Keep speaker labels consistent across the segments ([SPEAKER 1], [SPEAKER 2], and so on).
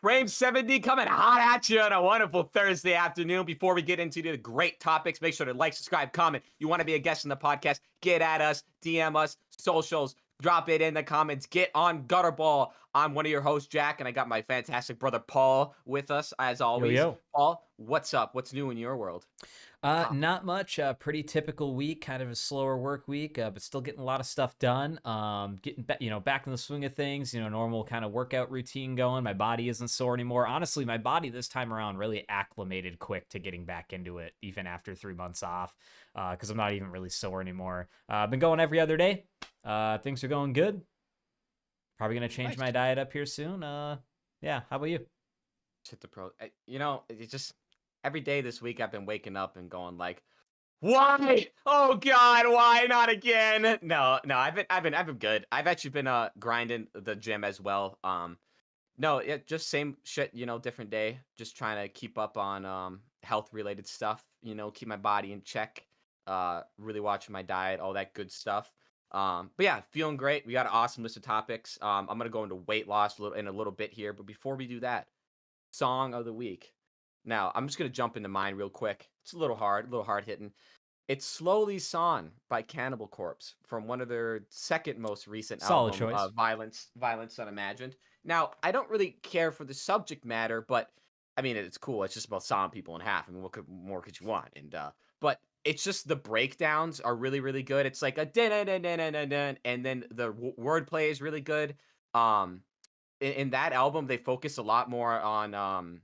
[SPEAKER 1] Frame 70 coming hot at you on a wonderful Thursday afternoon. Before we get into the great topics, make sure to like, subscribe, comment. You want to be a guest in the podcast, get at us, DM us, socials, drop it in the comments. Get on Gutterball. I'm one of your hosts, Jack, and I got my fantastic brother, Paul, with us, as always.
[SPEAKER 2] Yo.
[SPEAKER 1] Paul, what's up? What's new in your world?
[SPEAKER 2] Not much. Pretty typical week, kind of a slower work week, but still getting a lot of stuff done. Getting back in the swing of things. Normal kind of workout routine going. My body isn't sore anymore. Honestly, my body this time around really acclimated quick to getting back into it, even after 3 months off, because I'm not even really sore anymore. I've been going every other day. Things are going good. Probably gonna change my diet up here soon. Yeah. How about you?
[SPEAKER 1] Hit the pro. It's just. Every day this week, I've been waking up and going like, "Why? Oh God, why not again?" No, I've been good. I've actually been grinding the gym as well. Just same shit. Different day. Just trying to keep up on health related stuff. Keep my body in check. Really watching my diet, all that good stuff. But yeah, feeling great. We got an awesome list of topics. I'm gonna go into weight loss in a little bit here, but before we do that, song of the week. Now, I'm just going to jump into mine real quick. It's a little hard hitting. It's Slowly Son by Cannibal Corpse from one of their second most recent
[SPEAKER 2] Solid
[SPEAKER 1] album,
[SPEAKER 2] choice.
[SPEAKER 1] Violence Unimagined. Now, I don't really care for the subject matter, but I mean, it's cool. It's just about sawing people in half. I mean, what more could you want? But it's just the breakdowns are really, really good. It's like a dun dun dun dun dun dun, and then the wordplay is really good. In that album, they focus a lot more on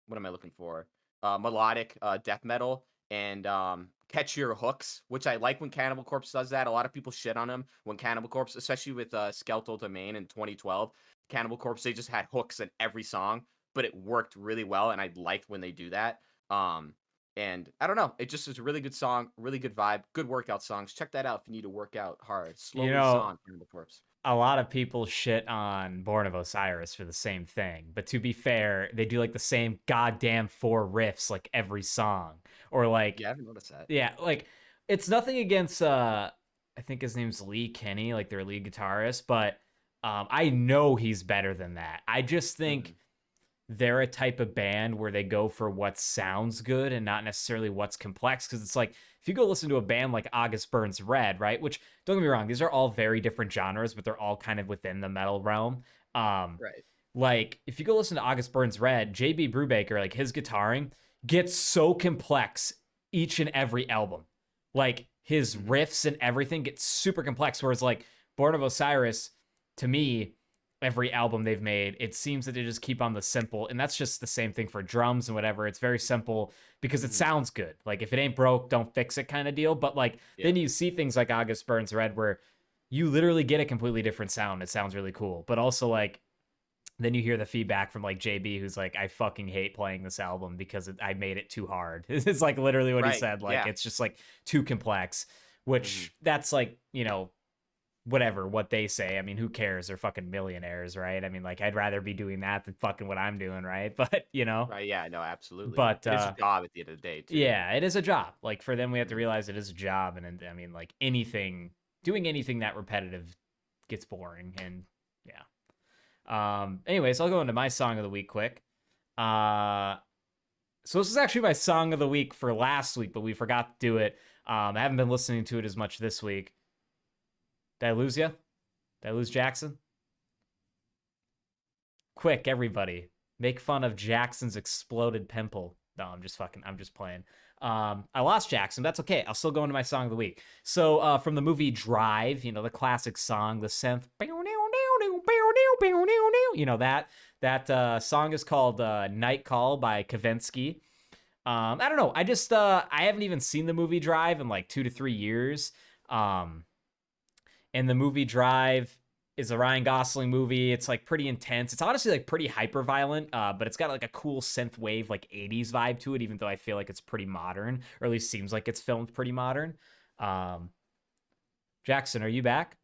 [SPEAKER 1] what am I looking for? Melodic death metal and catchier hooks, which I like when Cannibal Corpse does that. A lot of people shit on him when Cannibal Corpse, especially with Skeletal Domain in 2012. Cannibal Corpse, they just had hooks in every song, but it worked really well, and I liked when they do that. And I don't know, it just is a really good song, really good vibe, good workout songs. Check that out if you need to work out hard. Slowly Son, Cannibal Corpse.
[SPEAKER 2] A lot of people shit on Born of Osiris for the same thing, but to be fair, they do like the same goddamn 4 riffs like every song, or like
[SPEAKER 1] I haven't noticed that.
[SPEAKER 2] Yeah, like it's nothing against I think his name's Lee Kenny, like their lead guitarist, but I know he's better than that. I just think they're a type of band where they go for what sounds good and not necessarily what's complex, because it's like if you go listen to a band like August Burns Red, right, which don't get me wrong, these are all very different genres, but they're all kind of within the metal realm.
[SPEAKER 1] Right.
[SPEAKER 2] Like if you go listen to August Burns Red, JB Brubaker, like his guitaring gets so complex each and every album. Like his riffs and everything gets super complex, whereas like Born of Osiris, to me, every album they've made, it seems that they just keep on the simple, and that's just the same thing for drums and whatever. It's very simple because it sounds good. Like if it ain't broke, don't fix it kind of deal. But like then you see things like August Burns Red where you literally get a completely different sound. It sounds really cool, but also like then you hear the feedback from like JB, who's like, I fucking hate playing this album because I made it too hard. It's like literally what he said. Like it's just like too complex, which that's like, whatever, what they say. I mean, who cares? They're fucking millionaires, right? I mean, like, I'd rather be doing that than fucking what I'm doing, right? But,
[SPEAKER 1] Right, yeah, no, absolutely.
[SPEAKER 2] But,
[SPEAKER 1] it's a job at the end of the day, too.
[SPEAKER 2] Yeah, it is a job. Like, for them, we have to realize it is a job. And, I mean, like, doing anything that repetitive gets boring. And, yeah. Anyways, I'll go into my song of the week quick. So this is actually my song of the week for last week, but we forgot to do it. I haven't been listening to it as much this week. Did I lose you? Did I lose Jackson? Quick, everybody. Make fun of Jackson's exploded pimple. No, I'm just playing. I lost Jackson. That's okay. I'll still go into my song of the week. So from the movie Drive, the classic song, the synth. That song is called Night Call by Kavinsky. I don't know. I haven't even seen the movie Drive in like 2 to 3 years. And the movie Drive is a Ryan Gosling movie. It's like pretty intense. It's honestly like pretty hyper violent, but it's got like a cool synth wave, like 80s vibe to it, even though I feel like it's pretty modern, or at least seems like it's filmed pretty modern. Jackson, are you back?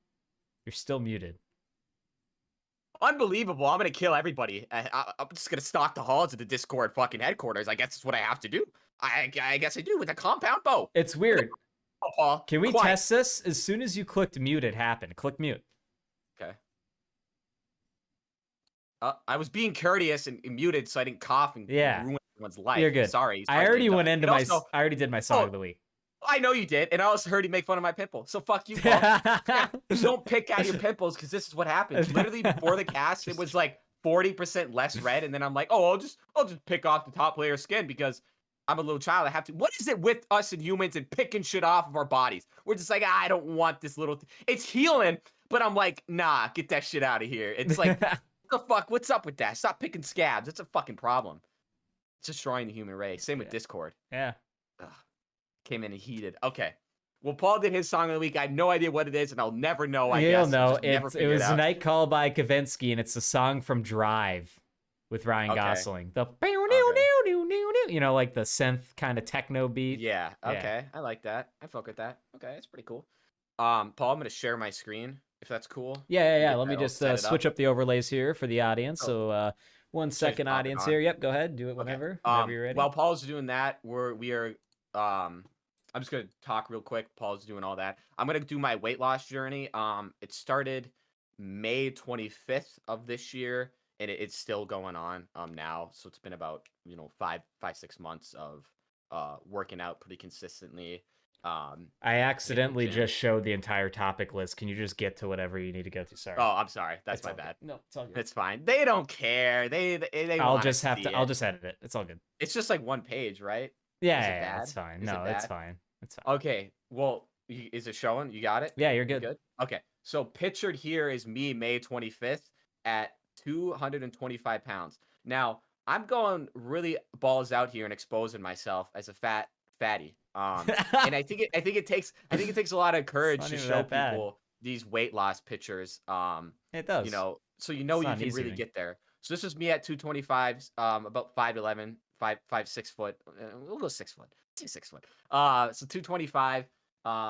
[SPEAKER 2] You're still muted.
[SPEAKER 1] Unbelievable. I'm going to kill everybody. I'm just going to stalk the halls of the Discord fucking headquarters. I guess that's what I have to do. I guess I do with a compound bow.
[SPEAKER 2] It's weird. Can we
[SPEAKER 1] Quiet.
[SPEAKER 2] test this? As soon as you clicked mute, it happened. Click mute.
[SPEAKER 1] Okay. I was being courteous and muted so I didn't cough and
[SPEAKER 2] Yeah,
[SPEAKER 1] ruin everyone's
[SPEAKER 2] you're
[SPEAKER 1] life.
[SPEAKER 2] good.
[SPEAKER 1] Sorry,
[SPEAKER 2] I
[SPEAKER 1] sorry, lame
[SPEAKER 2] already
[SPEAKER 1] duck.
[SPEAKER 2] went into
[SPEAKER 1] And
[SPEAKER 2] my.
[SPEAKER 1] also,
[SPEAKER 2] I already did my song
[SPEAKER 1] oh,
[SPEAKER 2] of the week.
[SPEAKER 1] I know you did, and I also heard you make fun of my pimple. So fuck you, Paul. Yeah, don't pick at your pimples because this is what happens. Literally before the cast, it was like 40% less red, and then I'm like, oh, I'll just pick off the top layer of skin because I'm a little child. I have to. What is it with us and humans and picking shit off of our bodies? We're just like, I don't want this little. It's healing, but I'm like, nah, get that shit out of here. It's like, what the fuck? What's up with that? Stop picking scabs. It's a fucking problem. It's destroying the human race. Same with Discord.
[SPEAKER 2] Yeah.
[SPEAKER 1] Ugh, came in and heated. Okay. Well, Paul did his song of the week. I have no idea what it is, and I'll never know, I
[SPEAKER 2] You'll
[SPEAKER 1] guess. I'll
[SPEAKER 2] know.
[SPEAKER 1] just never
[SPEAKER 2] It
[SPEAKER 1] figure it
[SPEAKER 2] was
[SPEAKER 1] out.
[SPEAKER 2] Night Call by Kavinsky, and it's a song from Drive with Ryan
[SPEAKER 1] Okay.
[SPEAKER 2] Gosling. The like the synth kind of techno beat.
[SPEAKER 1] Yeah.
[SPEAKER 2] Yeah.
[SPEAKER 1] Okay. I like that. I fuck with that. Okay. It's pretty cool. Paul, I'm going to share my screen if that's cool.
[SPEAKER 2] Yeah.
[SPEAKER 1] Get
[SPEAKER 2] Let me
[SPEAKER 1] that all
[SPEAKER 2] just
[SPEAKER 1] set it
[SPEAKER 2] switch up the overlays here for the audience.
[SPEAKER 1] Oh.
[SPEAKER 2] So 1
[SPEAKER 1] Should I
[SPEAKER 2] second,
[SPEAKER 1] just pop it
[SPEAKER 2] audience
[SPEAKER 1] on?
[SPEAKER 2] here. Yep, go ahead. Do it
[SPEAKER 1] Okay.
[SPEAKER 2] whenever you're ready.
[SPEAKER 1] While Paul's doing that, I'm just gonna talk real quick. Paul's doing all that. I'm gonna do my weight loss journey. It started May 25th of this year, and it's still going on now. So it's been about 5-6 months of working out pretty consistently.
[SPEAKER 2] I accidentally just showed the entire topic list. Can you just get to whatever you need to go to? Sorry.
[SPEAKER 1] Oh, I'm sorry. That's my bad.
[SPEAKER 2] No, it's all good.
[SPEAKER 1] It's fine. They don't care. They
[SPEAKER 2] I'll
[SPEAKER 1] wanna
[SPEAKER 2] just have
[SPEAKER 1] see
[SPEAKER 2] to.
[SPEAKER 1] it.
[SPEAKER 2] I'll just edit it. It's all good.
[SPEAKER 1] It's just like one page, right?
[SPEAKER 2] Yeah,
[SPEAKER 1] bad?
[SPEAKER 2] it's fine.
[SPEAKER 1] Is it
[SPEAKER 2] No, it's
[SPEAKER 1] bad?
[SPEAKER 2] fine. It's fine.
[SPEAKER 1] Okay. Well, is it showing? You got it?
[SPEAKER 2] Yeah, you're
[SPEAKER 1] You
[SPEAKER 2] good.
[SPEAKER 1] Okay. So pictured here is me May 25th at 225 pounds. Now, I'm going really balls out here and exposing myself as a fatty. And I think it takes a lot of courage
[SPEAKER 2] not
[SPEAKER 1] to
[SPEAKER 2] even
[SPEAKER 1] show
[SPEAKER 2] that bad.
[SPEAKER 1] people these weight loss pictures.
[SPEAKER 2] It does.
[SPEAKER 1] So you
[SPEAKER 2] It's
[SPEAKER 1] can
[SPEAKER 2] not an easy
[SPEAKER 1] really
[SPEAKER 2] thing.
[SPEAKER 1] get there. So this is me at 225, about 5'11", 6 foot. We'll go 6 foot. Say 6 foot. So 225.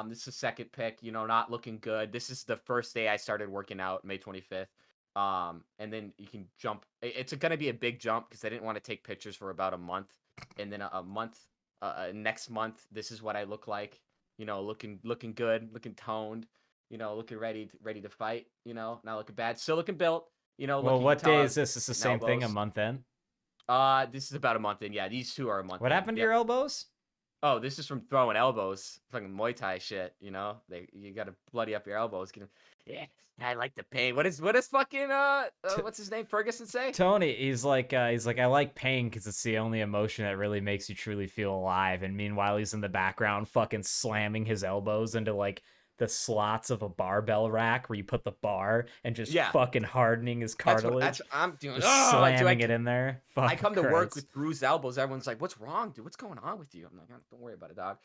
[SPEAKER 1] This is the second pick. Not looking good. This is the first day I started working out, May 25th. And then you can jump. It's gonna be a big jump because I didn't want to take pictures for about a month, and then a month. Next month, this is what I look like. Looking good, looking toned. Looking ready to fight. Not looking bad. Still looking built.
[SPEAKER 2] Well, what day is this? Is the same thing? A
[SPEAKER 1] elbows.
[SPEAKER 2] month in?
[SPEAKER 1] This is about a month in. Yeah, these two are a month.
[SPEAKER 2] What
[SPEAKER 1] in.
[SPEAKER 2] happened to
[SPEAKER 1] Yep.
[SPEAKER 2] your elbows?
[SPEAKER 1] Oh, this is from throwing elbows, fucking Muay Thai shit. You gotta bloody up your elbows. Yeah, I like the pain. What is fucking what's his name? Ferguson say?
[SPEAKER 2] Tony, he's like I like pain because it's the only emotion that really makes you truly feel alive. And meanwhile, he's in the background, fucking slamming his elbows into like the slots of a barbell rack where you put the bar and just fucking hardening his cartilage.
[SPEAKER 1] That's what I'm doing.
[SPEAKER 2] Just slamming it in there.
[SPEAKER 1] I come to work with bruised elbows. Everyone's like, "What's wrong, dude? What's going on with you?" I'm like, "Don't worry about it, dog."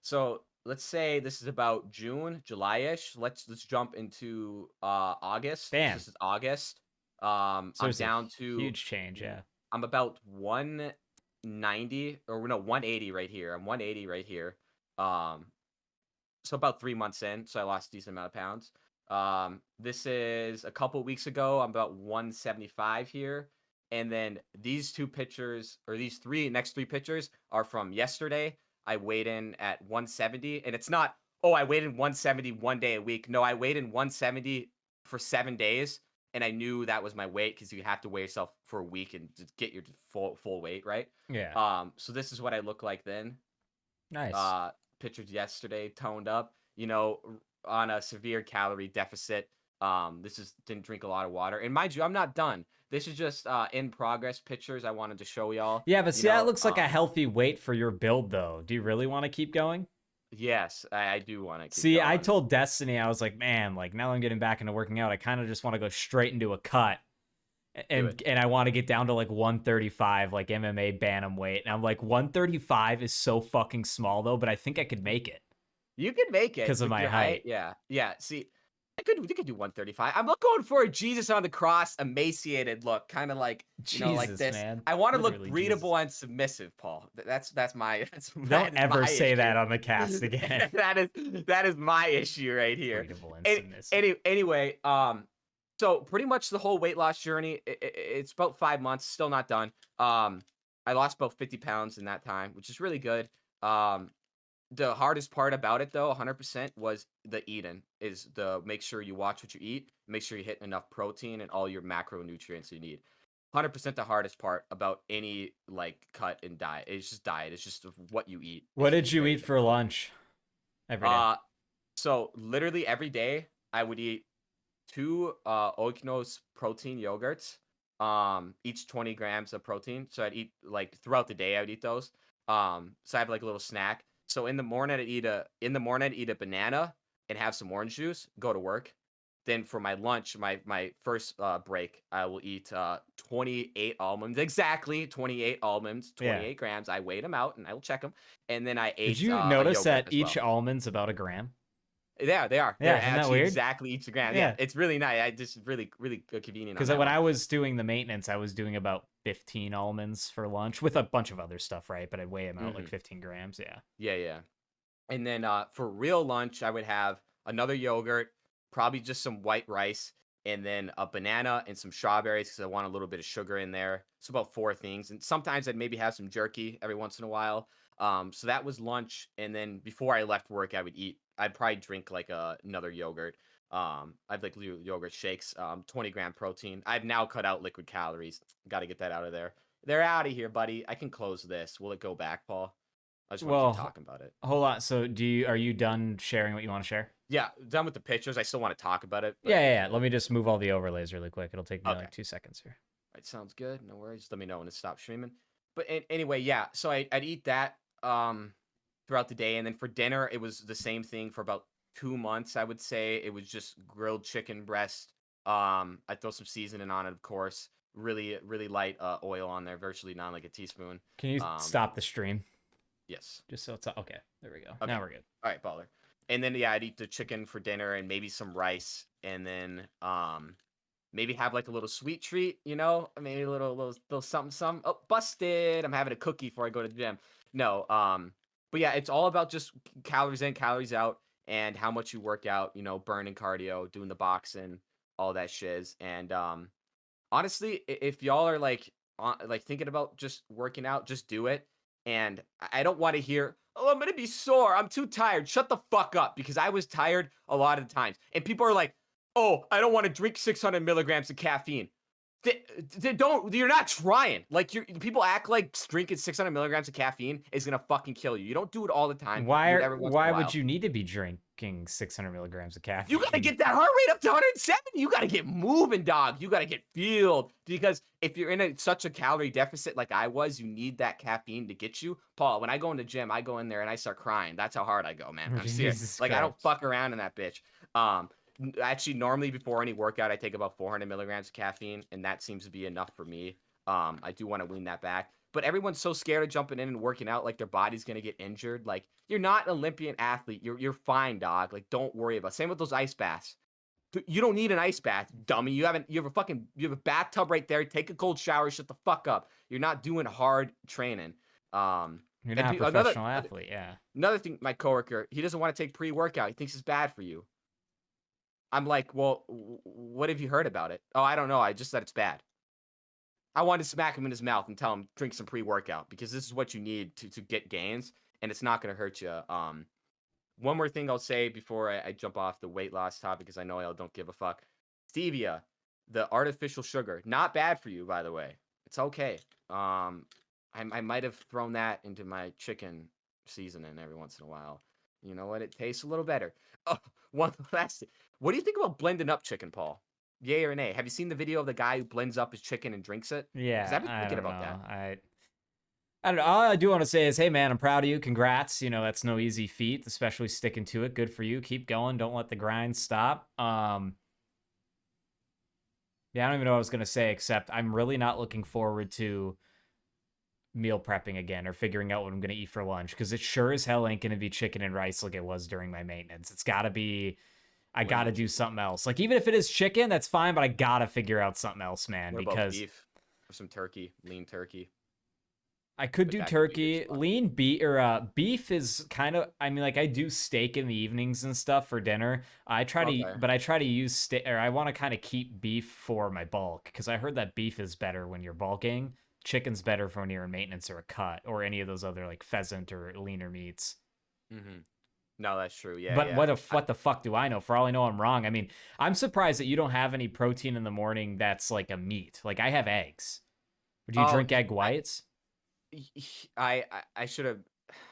[SPEAKER 1] So let's say this is about June, July-ish. Let's jump into August.
[SPEAKER 2] Damn.
[SPEAKER 1] This is August.
[SPEAKER 2] So
[SPEAKER 1] I'm down to
[SPEAKER 2] huge change. Yeah.
[SPEAKER 1] I'm about 190 or no 180 right here. I'm 180 right here. So about 3 months in, so I lost a decent amount of pounds. This is a couple weeks ago. I'm about 175 here. And then these two pictures, or these next three pictures are from yesterday. I weighed in at 170, and it's not, I weighed in 170 one day a week. No, I weighed in 170 for 7 days, and I knew that was my weight because you have to weigh yourself for a week and just get your full weight, right?
[SPEAKER 2] Yeah.
[SPEAKER 1] So this is what I look like then.
[SPEAKER 2] Nice.
[SPEAKER 1] Pictures yesterday, toned up, on a severe calorie deficit. Didn't drink a lot of water. And mind you, I'm not done. This is just in progress pictures I wanted to show y'all.
[SPEAKER 2] Yeah, but see, that looks like a healthy weight for your build, though. Do you really want to keep going?
[SPEAKER 1] Yes, I do want to keep
[SPEAKER 2] See,
[SPEAKER 1] going.
[SPEAKER 2] I told Destiny, I was like, man, like now that I'm getting back into working out, I kind of just want to go straight into a cut. And I want to get down to like 135, like MMA bantamweight. And I'm like, 135 is so fucking small though, but I think I could make it.
[SPEAKER 1] You can make it
[SPEAKER 2] because of my height.
[SPEAKER 1] Yeah. See, you could do 135. I'm going for a Jesus on the cross, emaciated look, kind of like like this.
[SPEAKER 2] Man.
[SPEAKER 1] I want to look breathable and submissive, Paul. That's my.
[SPEAKER 2] Don't ever say
[SPEAKER 1] issue.
[SPEAKER 2] That on the cast again.
[SPEAKER 1] that is my issue right here.
[SPEAKER 2] Breathable and submissive.
[SPEAKER 1] Anyway, so pretty much the whole weight loss journey, it's about 5 months, still not done. I lost about 50 pounds in that time, which is really good. The hardest part about it though, 100% was the eating. Is the make sure you watch what you eat, make sure you hit enough protein and all your macronutrients you need. 100% the hardest part about any like cut and diet. It's just diet. It's just what you eat
[SPEAKER 2] What did
[SPEAKER 1] is
[SPEAKER 2] you
[SPEAKER 1] very
[SPEAKER 2] eat for
[SPEAKER 1] difficult.
[SPEAKER 2] lunch every day?
[SPEAKER 1] Uh so literally every day I would eat two Oikos protein yogurts, each 20 grams of protein. So I'd eat like throughout the day. I would eat those. So I have like a little snack. So in the morning I'd eat a banana and have some orange juice. Go to work. Then for my lunch, my first break, I will eat 28 almonds. Exactly 28 almonds,
[SPEAKER 2] Yeah.
[SPEAKER 1] 28 grams. I weighed them out and I will check them. And then I
[SPEAKER 2] Did
[SPEAKER 1] ate
[SPEAKER 2] you
[SPEAKER 1] a
[SPEAKER 2] notice
[SPEAKER 1] yogurt
[SPEAKER 2] that
[SPEAKER 1] as
[SPEAKER 2] each
[SPEAKER 1] well.
[SPEAKER 2] almond's about a gram?
[SPEAKER 1] Yeah, they are. They're
[SPEAKER 2] Yeah, isn't that
[SPEAKER 1] actually
[SPEAKER 2] weird?
[SPEAKER 1] exactly each gram. Yeah,
[SPEAKER 2] Yeah.
[SPEAKER 1] it's really nice. I just really convenient on
[SPEAKER 2] Because
[SPEAKER 1] that
[SPEAKER 2] when
[SPEAKER 1] one.
[SPEAKER 2] I was doing the maintenance, I was doing about 15 almonds for lunch with a bunch of other stuff, right? But I'd weigh them out like
[SPEAKER 1] Hmm.
[SPEAKER 2] 15 grams. Yeah.
[SPEAKER 1] Yeah, yeah. And then for real lunch, I would have another yogurt, probably just some white rice, and then a banana and some strawberries because I want a little bit of sugar in there. So about four things. And sometimes I'd maybe have some jerky every once in a while. So that was lunch. And then before I left work, I would eat. I'd probably drink like another yogurt. I'd like yogurt shakes, 20-gram protein. I've now cut out liquid calories. Got to get that out of there. They're out of here, buddy. I can close this. Will it go back, Paul? I just want to keep
[SPEAKER 2] Well,
[SPEAKER 1] talking about it.
[SPEAKER 2] hold on. So are you done sharing what you want to share?
[SPEAKER 1] Yeah, done with the pictures. I still want to talk about it,
[SPEAKER 2] Yeah,
[SPEAKER 1] but
[SPEAKER 2] yeah, yeah. Let me just move all the overlays really quick. It'll take me
[SPEAKER 1] okay.
[SPEAKER 2] like 2 seconds here.
[SPEAKER 1] Right, sounds good. No worries. Just let me know when it stops streaming. But anyway, yeah. So I'd eat that throughout the day, and then for dinner it was the same thing for about 2 months. I would say it was just grilled chicken breast. I'd throw some seasoning on it, of course. Really light oil on there, virtually not like a teaspoon.
[SPEAKER 2] Can you
[SPEAKER 1] Um,
[SPEAKER 2] stop the stream?
[SPEAKER 1] yes.
[SPEAKER 2] Just so it's okay. There we go.
[SPEAKER 1] Okay.
[SPEAKER 2] Now we're good.
[SPEAKER 1] All right, baller. And then yeah, I'd eat the chicken for dinner and maybe some rice, and then maybe have like a little sweet treat, maybe a little something something. Oh, busted! I'm having a cookie before I go to the gym. No, but yeah, it's all about just calories in, calories out, and how much you work out. Burning cardio, doing the boxing, all that shiz. And honestly, if y'all are like thinking about just working out, just do it. And I don't want to hear, "Oh, I'm gonna be sore. I'm too tired." Shut the fuck up, because I was tired a lot of the times. And people are like, "Oh, I don't want to drink 600 milligrams of caffeine." They don't. You're not trying. Like people act like drinking 600 milligrams of caffeine is gonna fucking kill you. You don't do it all the time. You do it every once in a
[SPEAKER 2] Why would
[SPEAKER 1] while.
[SPEAKER 2] you need to be drinking 600 milligrams of
[SPEAKER 1] You gotta
[SPEAKER 2] caffeine?
[SPEAKER 1] get that heart rate up to 170. You gotta get moving, dog. You gotta get fueled, because if you're in such a calorie deficit like I was, you need that caffeine to get you. Paul, when I go in the gym, I go in there and I start crying. That's how hard I go, man. I'm serious.
[SPEAKER 2] Jesus
[SPEAKER 1] Like I don't
[SPEAKER 2] Christ.
[SPEAKER 1] fuck around in that bitch. Actually, normally before any workout, I take about 400 milligrams of caffeine, and that seems to be enough for me. I do want to wean that back. But everyone's so scared of jumping in and working out, like their body's gonna get injured. Like you're not an Olympian athlete. You're fine, dog. Like don't worry about it. Same with those ice baths. You don't need an ice bath, dummy. You have a bathtub right there. Take a cold shower. Shut the fuck up. You're not doing hard training.
[SPEAKER 2] You're
[SPEAKER 1] And
[SPEAKER 2] not a
[SPEAKER 1] another
[SPEAKER 2] professional athlete, yeah.
[SPEAKER 1] another thing, my coworker, he doesn't want to take pre-workout. He thinks it's bad for you. I'm like, well, what have you heard about it? Oh, I don't know. I just said it's bad. I wanted to smack him in his mouth and tell him drink some pre-workout, because this is what you need to get gains, and it's not going to hurt you. One more thing I'll say before I jump off the weight loss topic, because I know y'all don't give a fuck. Stevia, the artificial sugar, not bad for you, by the way. It's okay. I might have thrown that into my chicken seasoning every once in a while. You know what? It tastes a little better. Oh, one last thing. What do you think about blending up chicken, Paul? Yay or nay? Have you seen the video of the guy who blends up his chicken and drinks it? Because
[SPEAKER 2] Yeah,
[SPEAKER 1] I've been
[SPEAKER 2] I
[SPEAKER 1] thinking
[SPEAKER 2] don't
[SPEAKER 1] about
[SPEAKER 2] know.
[SPEAKER 1] that.
[SPEAKER 2] I don't know. All I do want to say is, hey man, I'm proud of you. Congrats. That's no easy feat, especially sticking to it. Good for you. Keep going. Don't let the grind stop. Yeah, I don't even know what I was gonna say, except I'm really not looking forward to meal prepping again or figuring out what I'm gonna eat for lunch, because it sure as hell ain't gonna be chicken and rice like it was during my maintenance. It's gotta be I gotta
[SPEAKER 1] Blended
[SPEAKER 2] do
[SPEAKER 1] chicken.
[SPEAKER 2] something else. Like even if it is chicken, that's fine, but I gotta figure out something else, man,
[SPEAKER 1] What about
[SPEAKER 2] because
[SPEAKER 1] beef? Or some turkey, lean turkey.
[SPEAKER 2] I could
[SPEAKER 1] But
[SPEAKER 2] do
[SPEAKER 1] that could be weird as
[SPEAKER 2] turkey.
[SPEAKER 1] fuck.
[SPEAKER 2] Lean beef or beef is kind of. I mean, like I do steak in the evenings and stuff for dinner.
[SPEAKER 1] Okay.
[SPEAKER 2] But I try to use steak, or I want to kind of keep beef for my bulk, because I heard that beef is better when you're bulking. Chicken's better for when you're in maintenance or a cut or any of those other like pheasant or leaner meats.
[SPEAKER 1] Hmm. No, that's true. Yeah,
[SPEAKER 2] But
[SPEAKER 1] yeah.
[SPEAKER 2] what the fuck do I know? For all I know, I'm wrong. I mean, I'm surprised that you don't have any protein in the morning that's like a meat. Like I have eggs. Do you
[SPEAKER 1] Oh,
[SPEAKER 2] drink egg
[SPEAKER 1] I
[SPEAKER 2] whites?
[SPEAKER 1] I should have.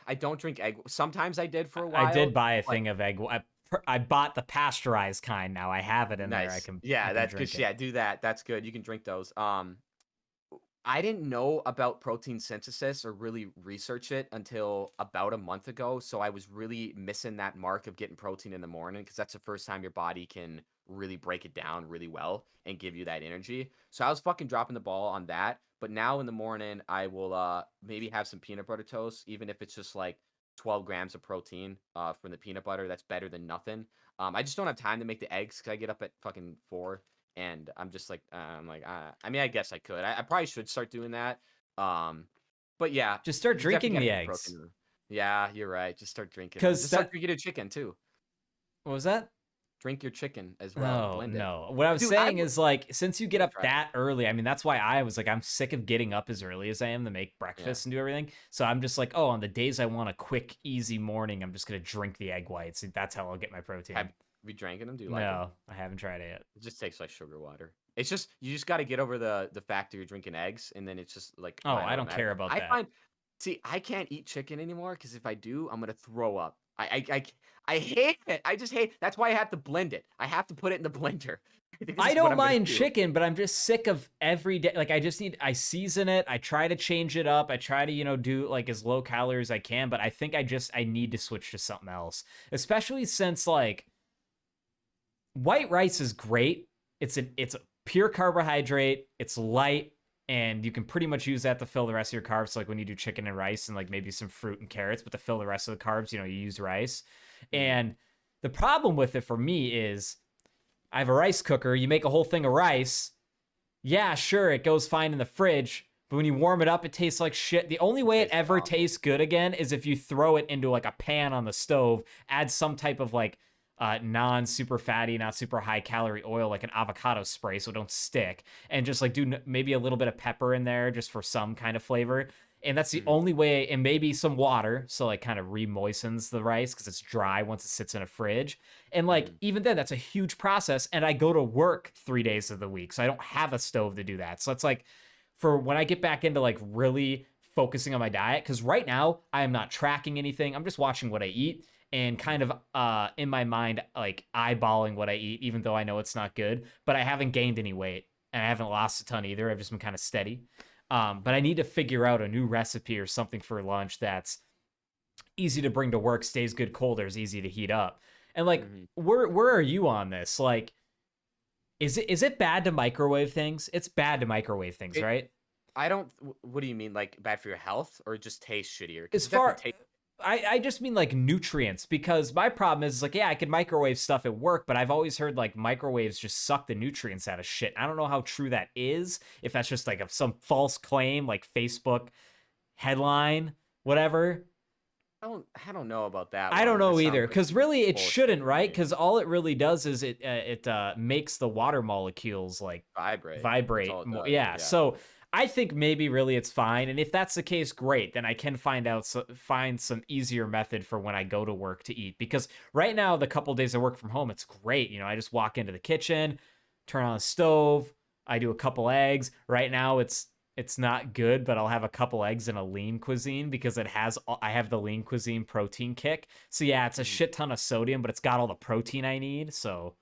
[SPEAKER 1] I don't drink egg. Sometimes I did for a
[SPEAKER 2] I did
[SPEAKER 1] while,
[SPEAKER 2] buy a
[SPEAKER 1] but
[SPEAKER 2] thing of egg. I bought the pasteurized kind now. I have it in there.
[SPEAKER 1] nice.
[SPEAKER 2] I
[SPEAKER 1] Yeah,
[SPEAKER 2] can
[SPEAKER 1] that's good.
[SPEAKER 2] drink it.
[SPEAKER 1] Yeah, do that. That's good. You can drink those. I didn't know about protein synthesis or really research it until about a month ago. So I was really missing that mark of getting protein in the morning because that's the first time your body can really break it down really well and give you that energy. So I was fucking dropping the ball on that. But now in the morning, I will maybe have some peanut butter toast, even if it's just like 12 grams of protein from the peanut butter. That's better than nothing. I just don't have time to make the eggs because I get up at fucking 4 and I'm just like, I mean, I guess I could. I probably should start doing that. Um, but yeah,
[SPEAKER 2] Just start
[SPEAKER 1] you definitely
[SPEAKER 2] drinking
[SPEAKER 1] gotta
[SPEAKER 2] the
[SPEAKER 1] get the
[SPEAKER 2] eggs.
[SPEAKER 1] protein. Yeah, you're right. Just start drinking them. Just
[SPEAKER 2] Because
[SPEAKER 1] start drinking your chicken too.
[SPEAKER 2] what was that?
[SPEAKER 1] Drink your chicken as well.
[SPEAKER 2] Oh,
[SPEAKER 1] Blend it,
[SPEAKER 2] no. What I was
[SPEAKER 1] dude.
[SPEAKER 2] saying is like, since you get
[SPEAKER 1] Gotta
[SPEAKER 2] up
[SPEAKER 1] try it.
[SPEAKER 2] that early, I mean, that's why I was like, I'm sick of getting up as early as I am to make
[SPEAKER 1] Yeah.
[SPEAKER 2] breakfast and do everything. So I'm just like, oh, on the days I want a quick, easy morning, I'm just gonna drink the egg whites. That's how I'll get my
[SPEAKER 1] Have
[SPEAKER 2] protein.
[SPEAKER 1] you drank them? Do you like them?
[SPEAKER 2] No, I haven't tried it yet.
[SPEAKER 1] It just tastes like sugar water. It's just you just got to get over the fact that you're drinking eggs, and then it's just like
[SPEAKER 2] Oh,
[SPEAKER 1] kind of
[SPEAKER 2] I don't care
[SPEAKER 1] automatic.
[SPEAKER 2] about
[SPEAKER 1] I
[SPEAKER 2] that.
[SPEAKER 1] find, see, I can't eat chicken anymore because if I do, I'm gonna throw up. I hate it. I just hate. That's why I have to blend it. I have to put it in the blender. This
[SPEAKER 2] I
[SPEAKER 1] is what
[SPEAKER 2] don't
[SPEAKER 1] I'm gonna
[SPEAKER 2] mind
[SPEAKER 1] do.
[SPEAKER 2] chicken, but I'm just sick of every day. Like, I season it. I try to change it up. I try to, do like as low calorie as I can, but I think I need to switch to something else, especially since like white rice is great. It's a pure carbohydrate. It's light, and you can pretty much use that to fill the rest of your carbs. So like when you do chicken and rice, and like maybe some fruit and carrots, but to fill the rest of the carbs, you use rice.
[SPEAKER 1] Mhm.
[SPEAKER 2] And the problem with it for me is I have a rice cooker. You make a whole thing of rice. Yeah, sure, it goes fine in the fridge, but when you warm it up, it tastes like shit. The only way it
[SPEAKER 1] Tastes
[SPEAKER 2] ever
[SPEAKER 1] awful.
[SPEAKER 2] tastes good again is if you throw it into like a pan on the stove, add some type of like non super fatty, not super high calorie oil, like an avocado spray, so it don't stick, and just like do maybe a little bit of pepper in there just for some kind of flavor. And that's the
[SPEAKER 1] Mhm.
[SPEAKER 2] only way, and maybe some water, so like kind of re-moistens the rice because it's dry once it sits in a fridge. And like
[SPEAKER 1] Mhm.
[SPEAKER 2] even then, that's a huge process. And I go to work 3 days of the week, so I don't have a stove to do that. So it's like for when I get back into like really focusing on my diet, because right now I am not tracking anything. I'm just watching what I eat and kind of in my mind like eyeballing what I eat, even though I know it's not good. But I haven't gained any weight and I haven't lost a ton either. I've just been kind of steady. But I need to figure out a new recipe or something for lunch that's easy to bring to work, stays good cold, or is easy to heat up. And like,
[SPEAKER 1] Mhm.
[SPEAKER 2] where are you on this? Like, is it bad to microwave things? It's bad to microwave things,
[SPEAKER 1] It.
[SPEAKER 2] right?
[SPEAKER 1] I don't. What do you mean? Like bad for your health, or it just tastes shittier? Because
[SPEAKER 2] As
[SPEAKER 1] it definitely
[SPEAKER 2] far
[SPEAKER 1] tastes.
[SPEAKER 2] I just mean like nutrients, because my problem is like, yeah, I could microwave stuff at work, but I've always heard like microwaves just suck the nutrients out of shit. I don't know how true that is, if that's just like some false claim, like Facebook headline, whatever.
[SPEAKER 1] I don't know about that
[SPEAKER 2] I don't
[SPEAKER 1] one. That
[SPEAKER 2] know
[SPEAKER 1] sounds
[SPEAKER 2] either,
[SPEAKER 1] like
[SPEAKER 2] because really it
[SPEAKER 1] bullshit
[SPEAKER 2] shouldn't,
[SPEAKER 1] to
[SPEAKER 2] right?
[SPEAKER 1] me.
[SPEAKER 2] Because all it really does is it makes the water molecules like
[SPEAKER 1] Vibrate. That's
[SPEAKER 2] vibrate
[SPEAKER 1] all it
[SPEAKER 2] more.
[SPEAKER 1] does.
[SPEAKER 2] Yeah,
[SPEAKER 1] Yeah.
[SPEAKER 2] so I think maybe really it's fine, and if that's the case, great. Then I can find some easier method for when I go to work to eat. Because right now, the couple days I work from home, it's great. I just walk into the kitchen, turn on the stove, I do a couple eggs. Right now, it's not good, but I'll have a couple eggs in a lean cuisine because I have the lean cuisine protein kick. So yeah, it's a
[SPEAKER 1] Mhm.
[SPEAKER 2] shit ton of sodium, but it's got all the protein I need. So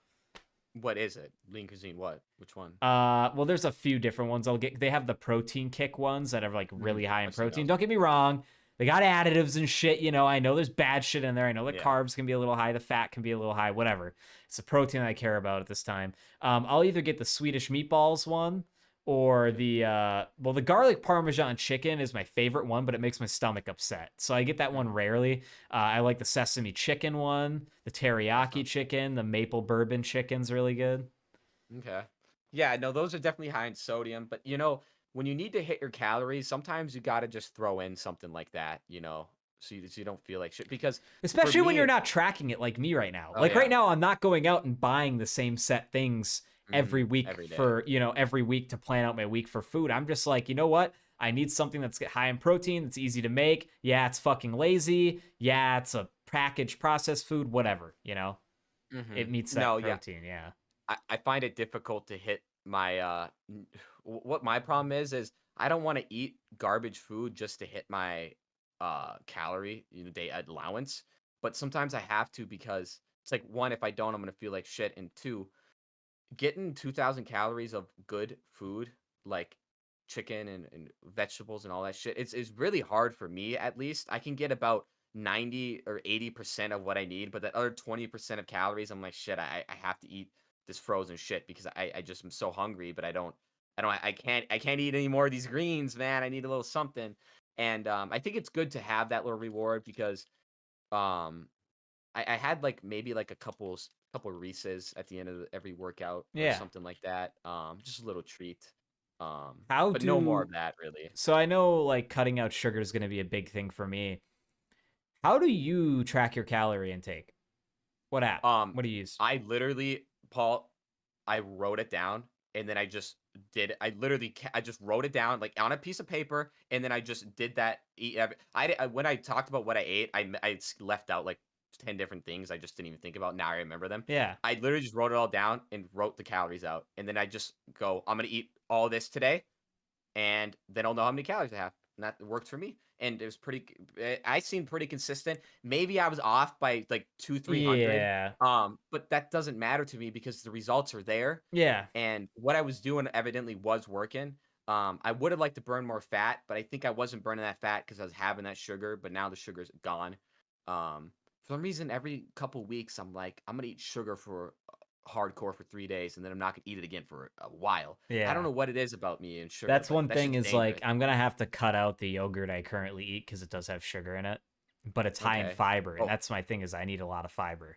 [SPEAKER 1] What is it? Lean cuisine. What? Which one?
[SPEAKER 2] well, there's a few different ones. They have the protein kick ones that are like really high in
[SPEAKER 1] I've seen
[SPEAKER 2] protein.
[SPEAKER 1] those.
[SPEAKER 2] Don't get me wrong. They got additives and shit, I know there's bad shit in there. I know the
[SPEAKER 1] Yeah.
[SPEAKER 2] carbs can be a little high, the fat can be a little high, whatever. It's the protein I care about at this time. I'll either get the Swedish meatballs one or the garlic parmesan chicken is my favorite one, but it makes my stomach upset. So I get that one rarely. I like the sesame chicken one, the
[SPEAKER 1] That
[SPEAKER 2] teriyaki
[SPEAKER 1] sounds good.
[SPEAKER 2] chicken, the maple bourbon chicken's really good.
[SPEAKER 1] Okay. Yeah, no, those are definitely high in sodium, but when you need to hit your calories, sometimes you got to just throw in something like that, so you don't feel like shit. Because for
[SPEAKER 2] Especially when
[SPEAKER 1] me,
[SPEAKER 2] you're not tracking it like me right now.
[SPEAKER 1] oh
[SPEAKER 2] Like right
[SPEAKER 1] yeah,
[SPEAKER 2] now, I'm not going out and buying the same set things every week
[SPEAKER 1] every day.
[SPEAKER 2] for, every week to plan out my week for food. I'm just like, you know what? I need something that's high in protein, that's easy to make. Yeah, it's fucking lazy. Yeah, it's a packaged processed food, whatever, you know? It meets that
[SPEAKER 1] No, yeah.
[SPEAKER 2] protein, yeah.
[SPEAKER 1] I find it difficult to hit my what my problem is I don't want to eat garbage food just to hit my calorie, day allowance. But sometimes I have to because it's like one, if I don't, I'm gonna feel like shit. And two, getting 2,000 calories of good food like chicken and vegetables and all that shit, it's really hard for me at least. I can get about 90 or 80% of what I need, but that other 20% of calories, I'm like, shit, I have to eat this frozen shit because I just am so hungry, but I can't eat any more of these greens, man. I need a little something. And I think it's good to have that little reward because um I had like maybe like a couple Reese's at the end of every workout or
[SPEAKER 2] Yeah.
[SPEAKER 1] something like that. Just a little treat.
[SPEAKER 2] How
[SPEAKER 1] But no more
[SPEAKER 2] do
[SPEAKER 1] of that really.
[SPEAKER 2] So I know like cutting out sugar is going to be a big thing for me. How do you track your calorie intake? What app?
[SPEAKER 1] Um,
[SPEAKER 2] What do you use?
[SPEAKER 1] I literally, Paul, I wrote it down and then I just did. I literally, I just wrote it down like on a piece of paper, and then I just did that. When I talked about what I ate, left out like 10 different things I just didn't even think about. Now I remember them.
[SPEAKER 2] Yeah.
[SPEAKER 1] I literally just wrote it all down and wrote the calories out, and then I just go, I'm gonna eat all this today, and then I'll know how many calories I have. And that worked for me. And it was I seemed pretty consistent. Maybe I was off by like 300.
[SPEAKER 2] Yeah.
[SPEAKER 1] But that doesn't matter to me because the results are there.
[SPEAKER 2] Yeah.
[SPEAKER 1] And what I was doing evidently was working. I would have liked to burn more fat, but I think I wasn't burning that fat because I was having that sugar, but now the sugar's gone. For some reason, every couple weeks, I'm like, I'm gonna eat sugar for hardcore for 3 days, and then I'm not gonna eat it again for a while. I don't
[SPEAKER 2] Yeah.
[SPEAKER 1] know what it is about me and sugar,
[SPEAKER 2] That's
[SPEAKER 1] but
[SPEAKER 2] one
[SPEAKER 1] that
[SPEAKER 2] thing
[SPEAKER 1] shit's
[SPEAKER 2] is like
[SPEAKER 1] dangerous.
[SPEAKER 2] I'm gonna have to cut out the yogurt I currently eat because it does have sugar in it, but it's high in
[SPEAKER 1] Okay.
[SPEAKER 2] fiber, and
[SPEAKER 1] Oh,
[SPEAKER 2] that's my thing is I need a lot of fiber.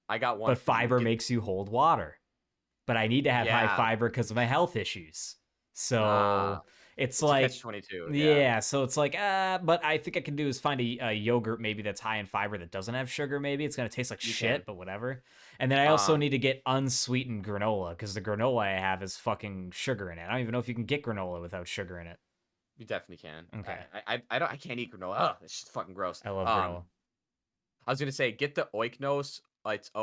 [SPEAKER 1] I got one
[SPEAKER 2] But
[SPEAKER 1] for you.
[SPEAKER 2] fiber makes you hold water. But I need to have high
[SPEAKER 1] Yeah.
[SPEAKER 2] fiber because of my health issues.
[SPEAKER 1] Ah,
[SPEAKER 2] So it's
[SPEAKER 1] it's a
[SPEAKER 2] like,
[SPEAKER 1] catch 22. Yeah.
[SPEAKER 2] yeah. So it's like, but I think I can do is find a yogurt maybe that's high in fiber that doesn't have sugar. Maybe it's gonna taste like
[SPEAKER 1] You
[SPEAKER 2] shit,
[SPEAKER 1] can.
[SPEAKER 2] but whatever. And then I also
[SPEAKER 1] Um,
[SPEAKER 2] need to get unsweetened granola because the granola I have is fucking sugar in it. I don't even know if you can get granola without sugar in it.
[SPEAKER 1] you definitely can.
[SPEAKER 2] Okay,
[SPEAKER 1] I can't eat granola. Ugh, it's just fucking gross.
[SPEAKER 2] I love granola.
[SPEAKER 1] I was gonna say get the Oikos. It's
[SPEAKER 2] Yeah,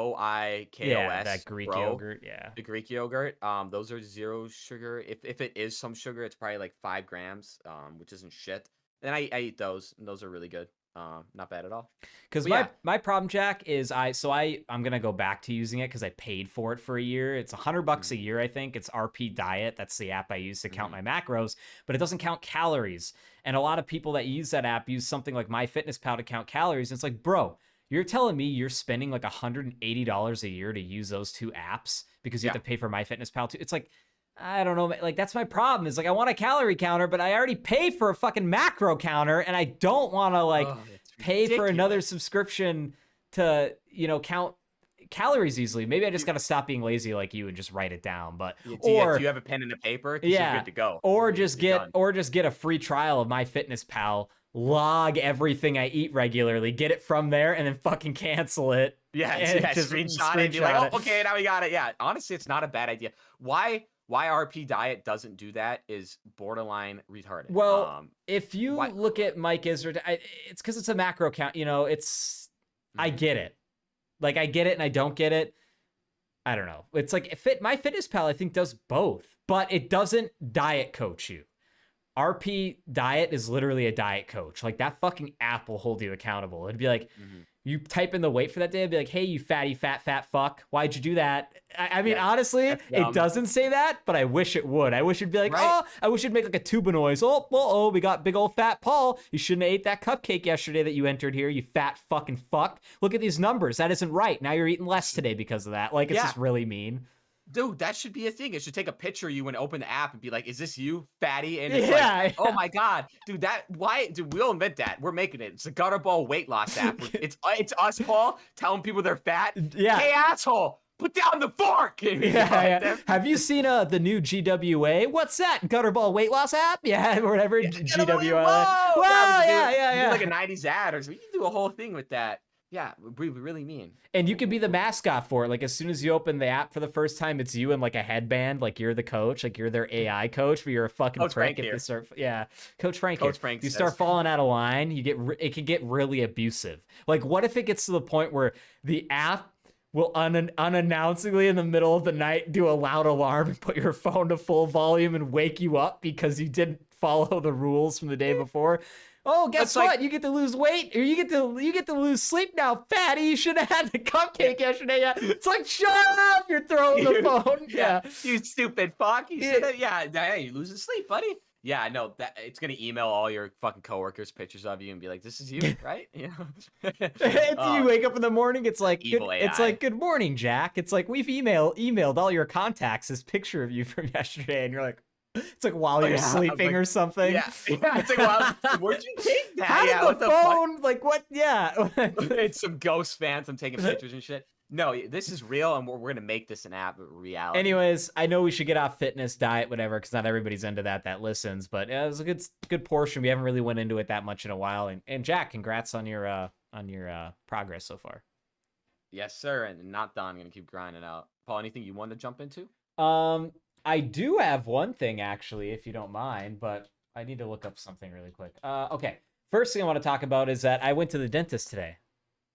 [SPEAKER 1] Oikos,
[SPEAKER 2] that Greek
[SPEAKER 1] bro.
[SPEAKER 2] yogurt. Yeah.
[SPEAKER 1] The Greek yogurt. Those are zero sugar. If it is some sugar, it's probably like 5 grams. Which isn't shit. And I eat those, and those are really good. Not bad at all.
[SPEAKER 2] Because
[SPEAKER 1] But yeah.
[SPEAKER 2] my problem, Jack, is I'm gonna go back to using it because I paid for it for a year. It's $100 a
[SPEAKER 1] Mhm,
[SPEAKER 2] year, I think. It's RP Diet. That's the app I use to count
[SPEAKER 1] mhm.
[SPEAKER 2] my macros, but it doesn't count calories. And a lot of people that use that app use something like MyFitnessPal to count calories. And it's like, bro, you're telling me you're spending like $180 a year to use those two apps because you have
[SPEAKER 1] Yeah.
[SPEAKER 2] to pay for MyFitnessPal too. It's like, I don't know, like that's my problem. Is like I want a calorie counter, but I already paid for a fucking macro counter, and I don't want to like
[SPEAKER 1] Oh, it's
[SPEAKER 2] pay for another
[SPEAKER 1] ridiculous.
[SPEAKER 2] subscription to count calories easily. Maybe I just got to stop being lazy like you and just write it down. But
[SPEAKER 1] Do you have a pen and a paper? Because you're
[SPEAKER 2] yeah,
[SPEAKER 1] good to go.
[SPEAKER 2] or
[SPEAKER 1] You're,
[SPEAKER 2] just
[SPEAKER 1] you're done.
[SPEAKER 2] get a free trial of MyFitnessPal, log everything I eat regularly, get it from there, and then fucking cancel it.
[SPEAKER 1] Yeah,
[SPEAKER 2] And
[SPEAKER 1] yeah.
[SPEAKER 2] just
[SPEAKER 1] Screenshot it. Be like,
[SPEAKER 2] screenshot
[SPEAKER 1] oh,
[SPEAKER 2] it.
[SPEAKER 1] okay, now we got it. Yeah. Honestly, it's not a bad idea. Why RP Diet doesn't do that is borderline retarded.
[SPEAKER 2] Well, if you
[SPEAKER 1] Why?
[SPEAKER 2] look at Mike Israel, it's because it's a macro count. I
[SPEAKER 1] Mhm.
[SPEAKER 2] get it. Like I get it and I don't get it. I don't know. It's like MyFitnessPal, I think, does both, but it doesn't diet coach you. RP Diet is literally a diet coach. Like that fucking app will hold you accountable. It'd be like,
[SPEAKER 1] Mhm.
[SPEAKER 2] you type in the weight for that day, it'd be like, hey, you fatty, fat fuck. Why'd you do that? I mean,
[SPEAKER 1] Yeah,
[SPEAKER 2] honestly,
[SPEAKER 1] that's
[SPEAKER 2] it
[SPEAKER 1] dumb.
[SPEAKER 2] doesn't say that, but I wish it would. I wish it'd be like,
[SPEAKER 1] Right?
[SPEAKER 2] I wish it'd make like a tuba noise. Oh, we got big old fat Paul. You shouldn't have ate that cupcake yesterday that you entered here, you fat fucking fuck. Look at these numbers. That isn't right. Now you're eating less today because of that. Like, it's
[SPEAKER 1] Yeah.
[SPEAKER 2] just really mean.
[SPEAKER 1] Dude, that should be a thing. It should take a picture of you and open the app and be like, "Is this you, fatty?" And it's
[SPEAKER 2] Yeah.
[SPEAKER 1] like, "Oh my god, dude, dude, we'll invent that. We're making it. It's a Gutterball weight loss app. It's us, Paul, telling people they're fat.
[SPEAKER 2] Yeah.
[SPEAKER 1] Hey, asshole, put down the fork." And we go like
[SPEAKER 2] Yeah.
[SPEAKER 1] that.
[SPEAKER 2] Have you seen the new GWA? What's that? Gutterball weight loss app? Yeah, or whatever.
[SPEAKER 1] Yeah,
[SPEAKER 2] GWA.
[SPEAKER 1] Whoa,
[SPEAKER 2] Well,
[SPEAKER 1] we can do
[SPEAKER 2] yeah.
[SPEAKER 1] like a '90s ad, or something. You can do a whole thing with that. Yeah, we really mean.
[SPEAKER 2] And you could be the mascot for it. Like as soon as you open the app for the first time, it's you in like a headband, like you're the coach, like you're their AI coach, but you're a fucking
[SPEAKER 1] Coach
[SPEAKER 2] prick
[SPEAKER 1] Frank
[SPEAKER 2] if they
[SPEAKER 1] here.
[SPEAKER 2] start. Yeah, Coach Frank here.
[SPEAKER 1] Coach Frank
[SPEAKER 2] If you
[SPEAKER 1] says.
[SPEAKER 2] start falling out of line, it can get really abusive. Like what if it gets to the point where the app will unannouncingly in the middle of the night do a loud alarm and put your phone to full volume and wake you up because you didn't follow the rules from the day before? Oh, guess
[SPEAKER 1] It's
[SPEAKER 2] what?
[SPEAKER 1] like-
[SPEAKER 2] You get to lose weight, or you get to lose sleep now, fatty. You should have had the cupcake yesterday. Yeah. It's like, shut up! You're throwing the phone. Yeah.
[SPEAKER 1] You stupid fuck. You said that. Yeah, you losing sleep, buddy. Yeah, I know that it's gonna email all your fucking coworkers pictures of you and be like, "This is you, right?" You know.
[SPEAKER 2] You wake up in the morning. It's like
[SPEAKER 1] Evil
[SPEAKER 2] it's
[SPEAKER 1] AI.
[SPEAKER 2] like good morning, Jack. It's like we've emailed all your contacts this picture of you from yesterday, and you're like, it's like while you're
[SPEAKER 1] yeah, I was
[SPEAKER 2] sleeping
[SPEAKER 1] like,
[SPEAKER 2] or something.
[SPEAKER 1] Yeah, it's like, wow, where'd you take that?
[SPEAKER 2] How did
[SPEAKER 1] Yeah,
[SPEAKER 2] the
[SPEAKER 1] what the fuck?
[SPEAKER 2] phone? Like what? Yeah.
[SPEAKER 1] It's some ghost fans. I'm taking pictures and shit. No, this is real, and we're gonna make this an app reality.
[SPEAKER 2] Anyways, I know we should get off fitness, diet, whatever, because not everybody's into that listens. But it was a good portion. We haven't really went into it that much in a while. And Jack, congrats on your progress so far.
[SPEAKER 1] Yes, sir, and not done. I'm gonna keep grinding out. Paul, anything you want to jump into?
[SPEAKER 2] I do have one thing actually, if you don't mind, but I need to look up something really quick. Okay. First thing I want to talk about is that I went to the dentist today.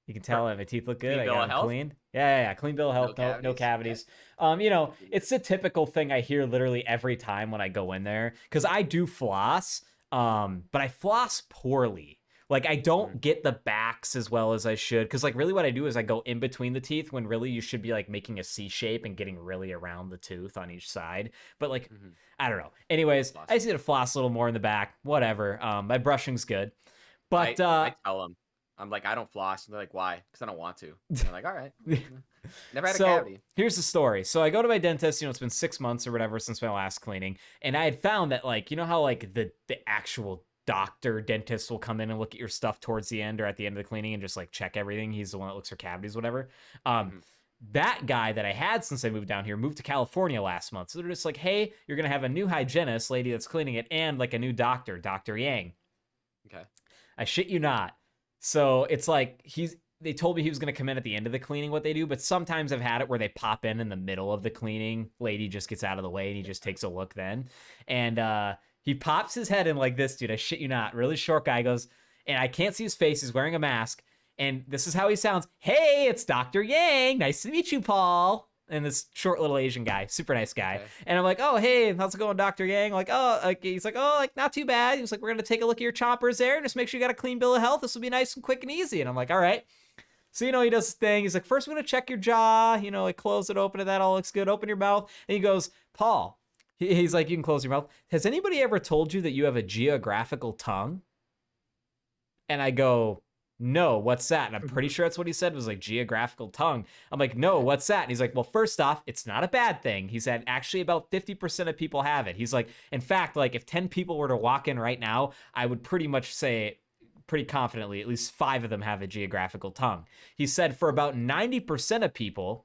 [SPEAKER 2] You can tell my teeth look good.
[SPEAKER 1] Clean
[SPEAKER 2] I
[SPEAKER 1] bill
[SPEAKER 2] got
[SPEAKER 1] of
[SPEAKER 2] them
[SPEAKER 1] health?
[SPEAKER 2] cleaned. Yeah. Clean bill of health. No cavities. It's the typical thing I hear literally every time when I go in there. Because I do floss, but I floss poorly. Like I don't get the backs as well as I should. Because like really what I do is I go in between the teeth when really you should be like making a C shape and getting really around the tooth on each side. But like, I don't know. Anyways, I just need to floss a little more in the back. Whatever. My brushing's good. But
[SPEAKER 1] I tell them, I'm like, I don't floss. And they're like, why? Because I don't want to. And they're like, all right. Never had a cavity.
[SPEAKER 2] Here's the story. So I go to my dentist, it's been 6 months or whatever since my last cleaning. And I had found that like, you know how like the actual dentist will come in and look at your stuff towards the end or at the end of the cleaning and just like check everything. He's the one that looks for cavities, whatever. That guy that I had since I moved down here moved to California last month. So they're just like, hey, you're going to have a new hygienist lady that's cleaning it and like a new doctor, Dr. Yang.
[SPEAKER 1] Okay.
[SPEAKER 2] I shit you not. So it's like they told me he was going to come in at the end of the cleaning, what they do, but sometimes I've had it where they pop in the middle of the cleaning. Lady just gets out of the way and he just takes a look then. And he pops his head in like this, dude. I shit you not. Really short guy goes, and I can't see his face. He's wearing a mask. And this is how he sounds. Hey, it's Dr. Yang. Nice to meet you, Paul. And this short little Asian guy, super nice guy. Okay. And I'm like, oh, hey, how's it going, Dr. Yang? Like, oh, like, he's like, oh, like, not too bad. He's like, we're going to take a look at your chompers there and just make sure you got a clean bill of health. This will be nice and quick and easy. And I'm like, all right. So, he does his thing. He's like, first, we're going to check your jaw, like close it, open it. That all looks good. Open your mouth. And he goes, Paul, he's like, you can close your mouth. Has anybody ever told you that you have a geographical tongue? And I go, no, what's that? And I'm pretty sure that's what he said was like geographical tongue. I'm like, no, what's that? And he's like, well, first off, it's not a bad thing. He said, actually about 50% of people have it. He's like, in fact, like if 10 people were to walk in right now, I would pretty much say pretty confidently, at least 5 of them have a geographical tongue. He said for about 90% of people,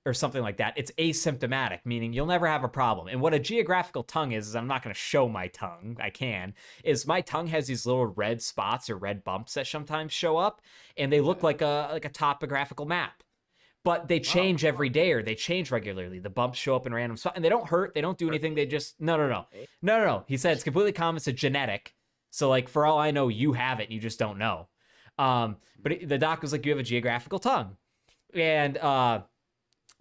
[SPEAKER 2] or something like that, it's asymptomatic, meaning you'll never have a problem. And what a geographical tongue is I'm not going to show my tongue. I can. Is my tongue has these little red spots or red bumps that sometimes show up, and they look like a topographical map. But they change every day, or they change regularly. The bumps show up in random spots, and they don't hurt. They don't do anything. They just no. He said it's completely common. It's a genetic. So like for all I know, you have it, and you just don't know. But the doc was like, you have a geographical tongue, and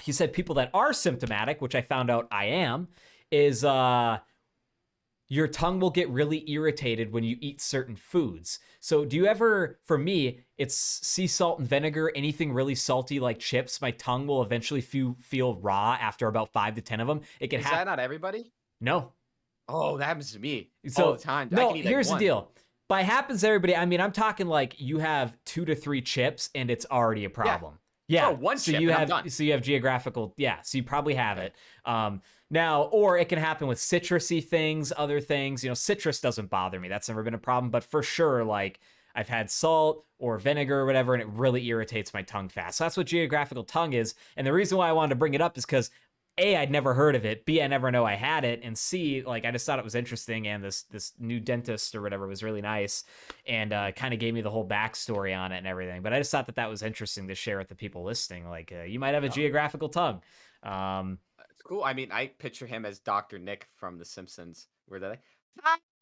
[SPEAKER 2] he said people that are symptomatic, which I found out I am, is your tongue will get really irritated when you eat certain foods. So do you ever, for me, it's sea salt and vinegar, anything really salty like chips, my tongue will eventually feel raw after about 5 to 10 of them. It can
[SPEAKER 1] happen. Is that not everybody?
[SPEAKER 2] No.
[SPEAKER 1] Oh, that happens to me
[SPEAKER 2] all
[SPEAKER 1] the time.
[SPEAKER 2] No, here's the deal. By happens to everybody, I mean, I'm talking like you have 2 to 3 chips and it's already a problem. Yeah.
[SPEAKER 1] Oh, one chip,
[SPEAKER 2] you
[SPEAKER 1] and
[SPEAKER 2] have
[SPEAKER 1] I'm done.
[SPEAKER 2] So you have geographical. Yeah. So you probably have it. Now, or it can happen with citrusy things, other things. Citrus doesn't bother me. That's never been a problem. But for sure, like I've had salt or vinegar or whatever, and it really irritates my tongue fast. So that's what geographical tongue is. And the reason why I wanted to bring it up is because A, I'd never heard of it. B, I never know I had it. And C, like I just thought it was interesting. And this new dentist or whatever was really nice, and kind of gave me the whole backstory on it and everything. But I just thought that was interesting to share with the people listening. Like you might have a
[SPEAKER 1] Yeah.
[SPEAKER 2] geographical tongue.
[SPEAKER 1] It's cool. I mean, I picture him as Dr. Nick from The Simpsons, where they're like,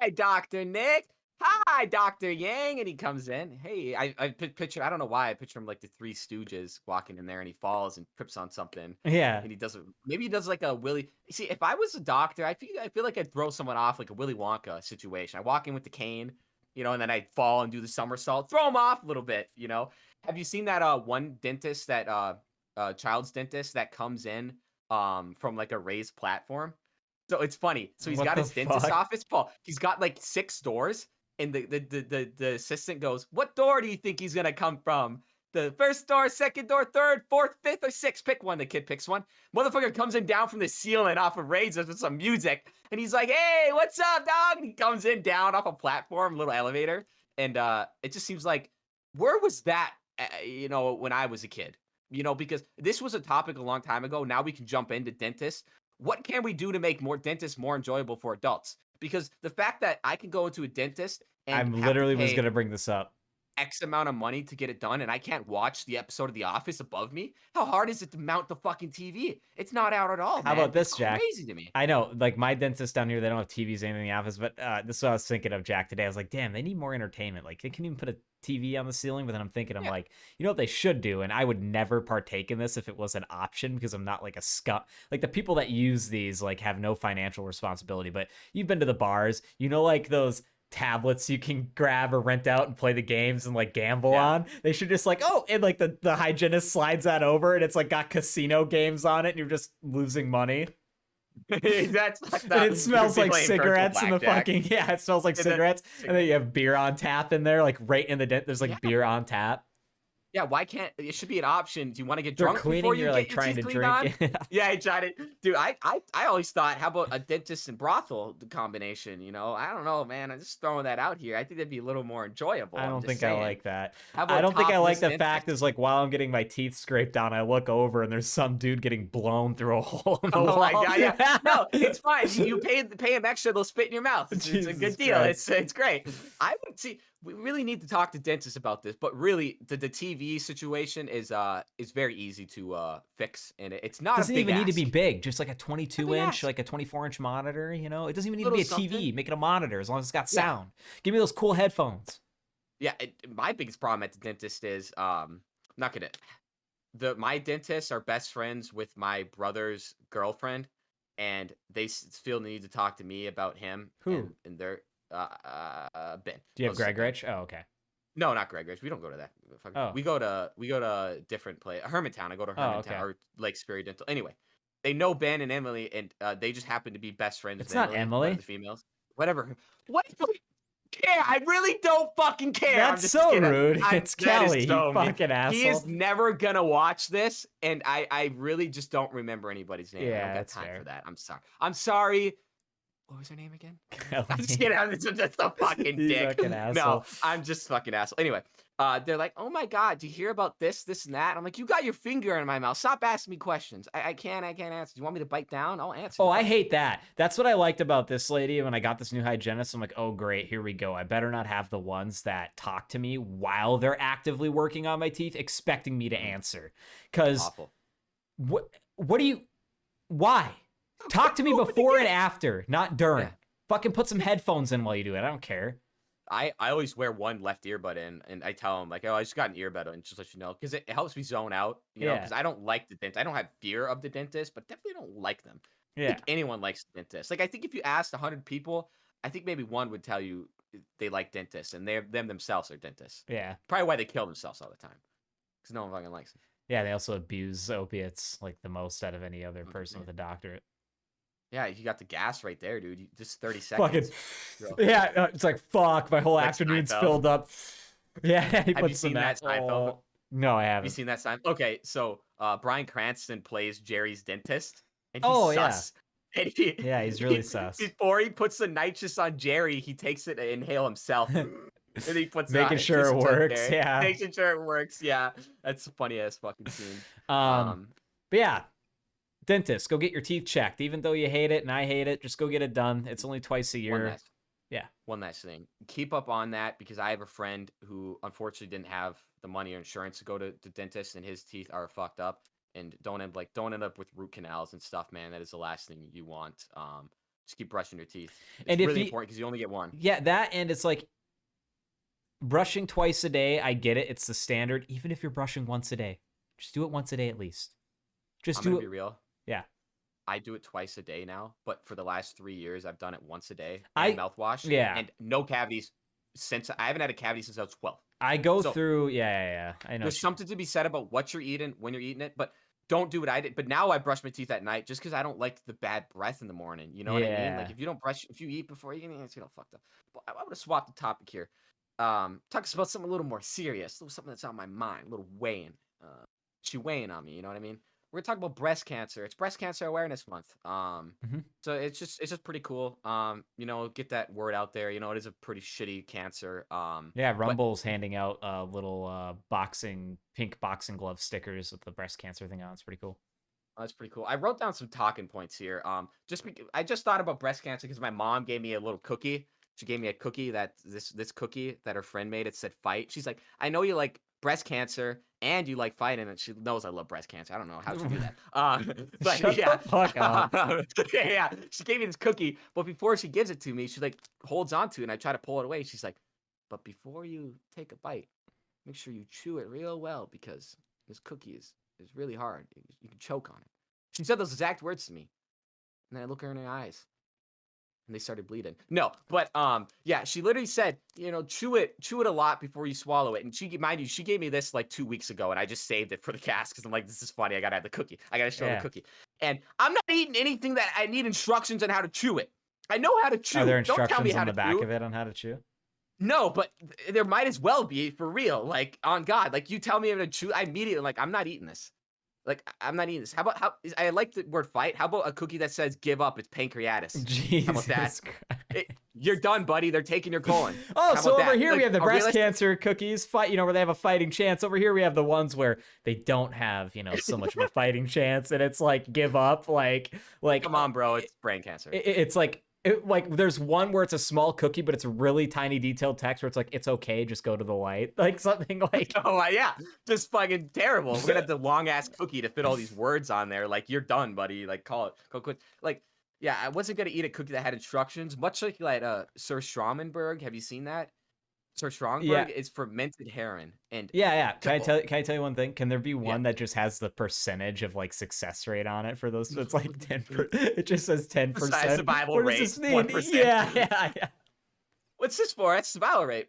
[SPEAKER 1] "Hi, Dr. Nick. Hi, Dr. Yang," and he comes in. Hey, I picture. I don't know why I picture him like the Three Stooges walking in there, and he falls and trips on something,
[SPEAKER 2] Yeah.
[SPEAKER 1] and he does. Maybe he does like a Willy. See, if I was a doctor, I feel like I'd throw someone off like a Willy Wonka situation. I walk in with the cane, and then I'd fall and do the somersault, throw him off a little bit. Have you seen that one dentist that child's dentist that comes in from like a raised platform? So it's funny. So he's
[SPEAKER 2] What
[SPEAKER 1] got
[SPEAKER 2] the
[SPEAKER 1] his dentist
[SPEAKER 2] fuck?
[SPEAKER 1] office, Paul. He's got like 6 doors, and the assistant goes, "What door do you think he's gonna come from? The first door, second door, third, fourth, fifth, or sixth? Pick one." The kid picks one. Motherfucker comes in down from the ceiling off of raises with some music, and he's like, "Hey, what's up, dog?" And he comes in down off a platform, little elevator, and it just seems like, where was that? When I was a kid. Because this was a topic a long time ago. Now we can jump into dentists. What can we do to make more dentists more enjoyable for adults? Because the fact that I can go into a dentist and
[SPEAKER 2] I'm
[SPEAKER 1] have to
[SPEAKER 2] literally was
[SPEAKER 1] pay
[SPEAKER 2] gonna bring this up.
[SPEAKER 1] X amount of money to get it done, and I can't watch the episode of The Office above me, how hard is it to mount the fucking TV? It's not out at all,
[SPEAKER 2] How
[SPEAKER 1] man.
[SPEAKER 2] about this,
[SPEAKER 1] It's
[SPEAKER 2] Jack?
[SPEAKER 1] crazy to me.
[SPEAKER 2] I know, like my dentist down here, they don't have TVs or anything in the office, but this is what I was thinking of, Jack, today. I was like, damn, they need more entertainment. Like, they can even put a TV on the ceiling, but then I'm thinking, I'm
[SPEAKER 1] Yeah.
[SPEAKER 2] like, you know what they should do? And I would never partake in this if it was an option because I'm not like a scum. Like, the people that use these, like, have no financial responsibility, but you've been to the bars, like those tablets you can grab or rent out and play the games and like gamble
[SPEAKER 1] Yeah.
[SPEAKER 2] on. They should just like, and like the hygienist slides that over and it's like got casino games on it and you're just losing money.
[SPEAKER 1] That's like
[SPEAKER 2] And
[SPEAKER 1] that.
[SPEAKER 2] it smells like
[SPEAKER 1] Playing virtual
[SPEAKER 2] cigarettes in the
[SPEAKER 1] blackjack.
[SPEAKER 2] fucking it smells like
[SPEAKER 1] And then-
[SPEAKER 2] cigarettes. And then you have beer on tap in there, like right in the dent. There's like
[SPEAKER 1] Yeah.
[SPEAKER 2] beer on tap.
[SPEAKER 1] Yeah, why can't it should be an option? Do you want to get
[SPEAKER 2] They're
[SPEAKER 1] drunk
[SPEAKER 2] cleaning
[SPEAKER 1] before you
[SPEAKER 2] your
[SPEAKER 1] get
[SPEAKER 2] like
[SPEAKER 1] your
[SPEAKER 2] trying
[SPEAKER 1] teeth
[SPEAKER 2] to
[SPEAKER 1] cleaned on?
[SPEAKER 2] drink.
[SPEAKER 1] Yeah, I tried it. Dude, I always thought, how about a dentist and brothel combination? I don't know, man. I'm just throwing that out here. I think that'd be a little more enjoyable.
[SPEAKER 2] I
[SPEAKER 1] I'm
[SPEAKER 2] don't
[SPEAKER 1] just
[SPEAKER 2] think
[SPEAKER 1] saying.
[SPEAKER 2] I like that.
[SPEAKER 1] How about
[SPEAKER 2] I don't think I like
[SPEAKER 1] topless
[SPEAKER 2] the fact
[SPEAKER 1] dentist?
[SPEAKER 2] is like while I'm getting my teeth scraped down, I look over and there's some dude getting blown through a hole in the
[SPEAKER 1] Oh
[SPEAKER 2] wall.
[SPEAKER 1] my god, yeah. No, it's fine. You pay them extra, they'll spit in your mouth. It's a
[SPEAKER 2] Jesus
[SPEAKER 1] good deal.
[SPEAKER 2] Christ.
[SPEAKER 1] It's great. I would see. We really need to talk to dentists about this, but really, the TV situation is very easy to fix, and it's not
[SPEAKER 2] Doesn't
[SPEAKER 1] a big
[SPEAKER 2] even need to be
[SPEAKER 1] ask.
[SPEAKER 2] big, just like a 22-inch,
[SPEAKER 1] ask.
[SPEAKER 2] like a 24-inch monitor, It doesn't even need to
[SPEAKER 1] Little
[SPEAKER 2] be a TV.
[SPEAKER 1] something.
[SPEAKER 2] Make it a monitor as long as it's got
[SPEAKER 1] Yeah.
[SPEAKER 2] sound. Give me those cool headphones.
[SPEAKER 1] Yeah, my biggest problem at the dentist is not gonna. My dentists are best friends with my brother's girlfriend, and they feel the need to talk to me about him.
[SPEAKER 2] Who?
[SPEAKER 1] And they're Ben.
[SPEAKER 2] Do you have
[SPEAKER 1] Let's say
[SPEAKER 2] Greg
[SPEAKER 1] Ben.
[SPEAKER 2] Rich? Oh, okay.
[SPEAKER 1] No, not Greg Rich. We don't go to that.
[SPEAKER 2] Oh.
[SPEAKER 1] We go to different place. Hermantown. I go to Hermantown
[SPEAKER 2] okay.
[SPEAKER 1] or Lake Superior Dental. Anyway, they know Ben and Emily, and they just happen to be best friends.
[SPEAKER 2] It's
[SPEAKER 1] with
[SPEAKER 2] not
[SPEAKER 1] one
[SPEAKER 2] Emily.
[SPEAKER 1] of the females. Whatever. What? Care. I really don't fucking care. I'm
[SPEAKER 2] That's
[SPEAKER 1] just
[SPEAKER 2] so
[SPEAKER 1] kidding.
[SPEAKER 2] rude.
[SPEAKER 1] That
[SPEAKER 2] It's
[SPEAKER 1] is
[SPEAKER 2] Kelly,
[SPEAKER 1] so
[SPEAKER 2] you
[SPEAKER 1] mean.
[SPEAKER 2] fucking asshole.
[SPEAKER 1] He is never gonna watch this, and I really just don't remember anybody's name. I
[SPEAKER 2] Yeah,
[SPEAKER 1] don't got
[SPEAKER 2] that's
[SPEAKER 1] time
[SPEAKER 2] fair.
[SPEAKER 1] for that. I'm sorry. What was her name again?
[SPEAKER 2] Kelly.
[SPEAKER 1] I'm just kidding. I'm just a fucking
[SPEAKER 2] You
[SPEAKER 1] dick.
[SPEAKER 2] fucking
[SPEAKER 1] No,
[SPEAKER 2] asshole.
[SPEAKER 1] I'm just fucking asshole. Anyway, they're like, "Oh my god, do you hear about this, and that?" I'm like, "You got your finger in my mouth. Stop asking me questions. I can't answer. Do you want me to bite down? I'll answer."
[SPEAKER 2] Oh,
[SPEAKER 1] the
[SPEAKER 2] I
[SPEAKER 1] question."
[SPEAKER 2] hate that. That's what I liked about this lady when I got this new hygienist. I'm like, oh, great, here we go. I better not have the ones that talk to me while they're actively working on my teeth, expecting me to answer. Because
[SPEAKER 1] Awful.
[SPEAKER 2] what do you, why? Talk to me before and after, not during.
[SPEAKER 1] Yeah.
[SPEAKER 2] Fucking put some headphones in while you do it. I don't care.
[SPEAKER 1] I always wear one left earbud in, and I tell them like, "Oh, I just got an earbud in," just let you know, because it helps me zone out.
[SPEAKER 2] Yeah.
[SPEAKER 1] Because I don't like the dentist. I don't have fear of the dentist, but definitely don't like them. I
[SPEAKER 2] Yeah.
[SPEAKER 1] think anyone likes the dentist. Like, I think if you asked 100 people, I think maybe one would tell you they like dentists, and them themselves are dentists.
[SPEAKER 2] Yeah.
[SPEAKER 1] Probably why they kill themselves all the time, because no one fucking likes them.
[SPEAKER 2] Yeah, they also abuse opiates like the most out of any other person
[SPEAKER 1] Yeah.
[SPEAKER 2] with a doctorate.
[SPEAKER 1] Yeah, you got the gas right there, dude. Just 30
[SPEAKER 2] Fucking,
[SPEAKER 1] seconds. Girl.
[SPEAKER 2] yeah, it's like, fuck, my whole
[SPEAKER 1] Like
[SPEAKER 2] afternoon's
[SPEAKER 1] Seinfeld.
[SPEAKER 2] filled up. Yeah, he
[SPEAKER 1] Have you
[SPEAKER 2] puts some
[SPEAKER 1] seen that Seinfeld?
[SPEAKER 2] Oh, no, I
[SPEAKER 1] Have you
[SPEAKER 2] haven't.
[SPEAKER 1] seen that sign? Okay, so Bryan Cranston plays Jerry's dentist, and he's
[SPEAKER 2] Oh, yeah.
[SPEAKER 1] sus. And he,
[SPEAKER 2] Yeah, he's really sus.
[SPEAKER 1] Before he puts the nitrous on Jerry, he takes it to inhale himself. And he puts
[SPEAKER 2] Making
[SPEAKER 1] it on,
[SPEAKER 2] sure it
[SPEAKER 1] kisses
[SPEAKER 2] works,
[SPEAKER 1] Jerry.
[SPEAKER 2] yeah.
[SPEAKER 1] Making sure it works, yeah. That's a funny ass fucking scene.
[SPEAKER 2] But yeah, Dentist, go get your teeth checked. Even though you hate it and I hate it, just go get it done. It's only twice a
[SPEAKER 1] One
[SPEAKER 2] year.
[SPEAKER 1] last
[SPEAKER 2] Yeah.
[SPEAKER 1] one last thing. Keep up on that because I have a friend who unfortunately didn't have the money or insurance to go to the dentist, and his teeth are fucked up. And don't end up with root canals and stuff, man. That is the last thing you want. Just keep brushing your teeth. It's
[SPEAKER 2] And if
[SPEAKER 1] really
[SPEAKER 2] you,
[SPEAKER 1] important because you only get one.
[SPEAKER 2] yeah, that, and it's like brushing twice a day. I get it. It's the standard. Even if you're brushing once a day, just do it once a day at least. Just
[SPEAKER 1] I'm
[SPEAKER 2] do
[SPEAKER 1] gonna
[SPEAKER 2] it.
[SPEAKER 1] be real.
[SPEAKER 2] Yeah.
[SPEAKER 1] I do it twice a day now, but for the last 3 years, I've done it once a day.
[SPEAKER 2] I
[SPEAKER 1] And mouthwash.
[SPEAKER 2] yeah.
[SPEAKER 1] And no cavities since I haven't had a cavity since I was 12.
[SPEAKER 2] I go
[SPEAKER 1] So
[SPEAKER 2] through. Yeah. I know.
[SPEAKER 1] there's something to be said about what you're eating when you're eating it, but don't do what I did. But now I brush my teeth at night just because I don't like the bad breath in the morning. You know what I mean? Like
[SPEAKER 2] Yeah.
[SPEAKER 1] if you eat before you eat, it's gonna fucked up. But I want to swap the topic here. Talk about something a little more serious, something that's on my mind, a little weighing. She weighing on me. You know what I mean? We're gonna talk about breast cancer. It's Breast Cancer Awareness Month.
[SPEAKER 2] Mhm.
[SPEAKER 1] So it's just pretty cool. Get that word out there. You know, it is a pretty shitty cancer.
[SPEAKER 2] Yeah,
[SPEAKER 1] But
[SPEAKER 2] Rumble's handing out little pink boxing glove stickers with the breast cancer thing on. It's pretty cool.
[SPEAKER 1] that's pretty cool. I wrote down some talking points here. I just thought about breast cancer because my mom gave me a little cookie. She gave me a cookie this cookie that her friend made. It said fight. She's like, I know you like breast cancer and you like fighting, and she knows I love breast cancer. I don't know how she do that. But
[SPEAKER 2] Shut
[SPEAKER 1] yeah,
[SPEAKER 2] the fuck up.
[SPEAKER 1] yeah. She gave me this cookie, but before she gives it to me, she like holds on to it, and I try to pull it away. She's like, but before you take a bite, make sure you chew it real well because this cookie is really hard. You can choke on it. She said those exact words to me, and then I look her in the eyes, and they started bleeding. No, but yeah, she literally said, chew it a lot before you swallow it. And mind you, she gave me this like 2 weeks ago, and I just saved it for the cast because I'm like, this is funny. I gotta have the cookie. I gotta show the
[SPEAKER 2] Yeah.
[SPEAKER 1] cookie. And I'm not eating anything that I need instructions on how to chew it. I know how to chew.
[SPEAKER 2] Are there
[SPEAKER 1] Don't tell me
[SPEAKER 2] instructions
[SPEAKER 1] how
[SPEAKER 2] on
[SPEAKER 1] to
[SPEAKER 2] the back
[SPEAKER 1] chew.
[SPEAKER 2] of it on how to chew?
[SPEAKER 1] No, but there might as well be for real. Like on God, like you tell me how to chew, I immediately like I'm not eating this. Like I'm not eating this. I like the word fight. How about a cookie that says give up? It's pancreatus.
[SPEAKER 2] Jesus
[SPEAKER 1] How about that?
[SPEAKER 2] Christ.
[SPEAKER 1] You're done, buddy. They're taking your colon.
[SPEAKER 2] Oh,
[SPEAKER 1] How
[SPEAKER 2] so
[SPEAKER 1] about
[SPEAKER 2] over
[SPEAKER 1] that?
[SPEAKER 2] here
[SPEAKER 1] Like,
[SPEAKER 2] we have the
[SPEAKER 1] a
[SPEAKER 2] breast
[SPEAKER 1] realistic-
[SPEAKER 2] cancer cookies fight, where they have a fighting chance. Over here we have the ones where they don't have, so much of a fighting chance, and it's like give up, like
[SPEAKER 1] Come on, bro. It's brain cancer.
[SPEAKER 2] it's like there's one where it's a small cookie, but it's really tiny detailed text where it's like it's okay, just go to the light, like something like.
[SPEAKER 1] Oh yeah, just fucking terrible. We're gonna have the long ass cookie to fit all these words on there. Like you're done, buddy. Like call it, go quit. Like yeah, I wasn't gonna eat a cookie that had instructions, much like Sir Strommenberg. Have you seen that? Sir Stromberg is fermented heron, and
[SPEAKER 2] Yeah. Can I tell you one thing? Can there be one that just has the percentage of like success rate on it for those? It's like 10. It just says 10%.
[SPEAKER 1] Survival
[SPEAKER 2] What
[SPEAKER 1] rate.
[SPEAKER 2] does this mean?
[SPEAKER 1] 1%.
[SPEAKER 2] Yeah.
[SPEAKER 1] What's this for? That's survival rate.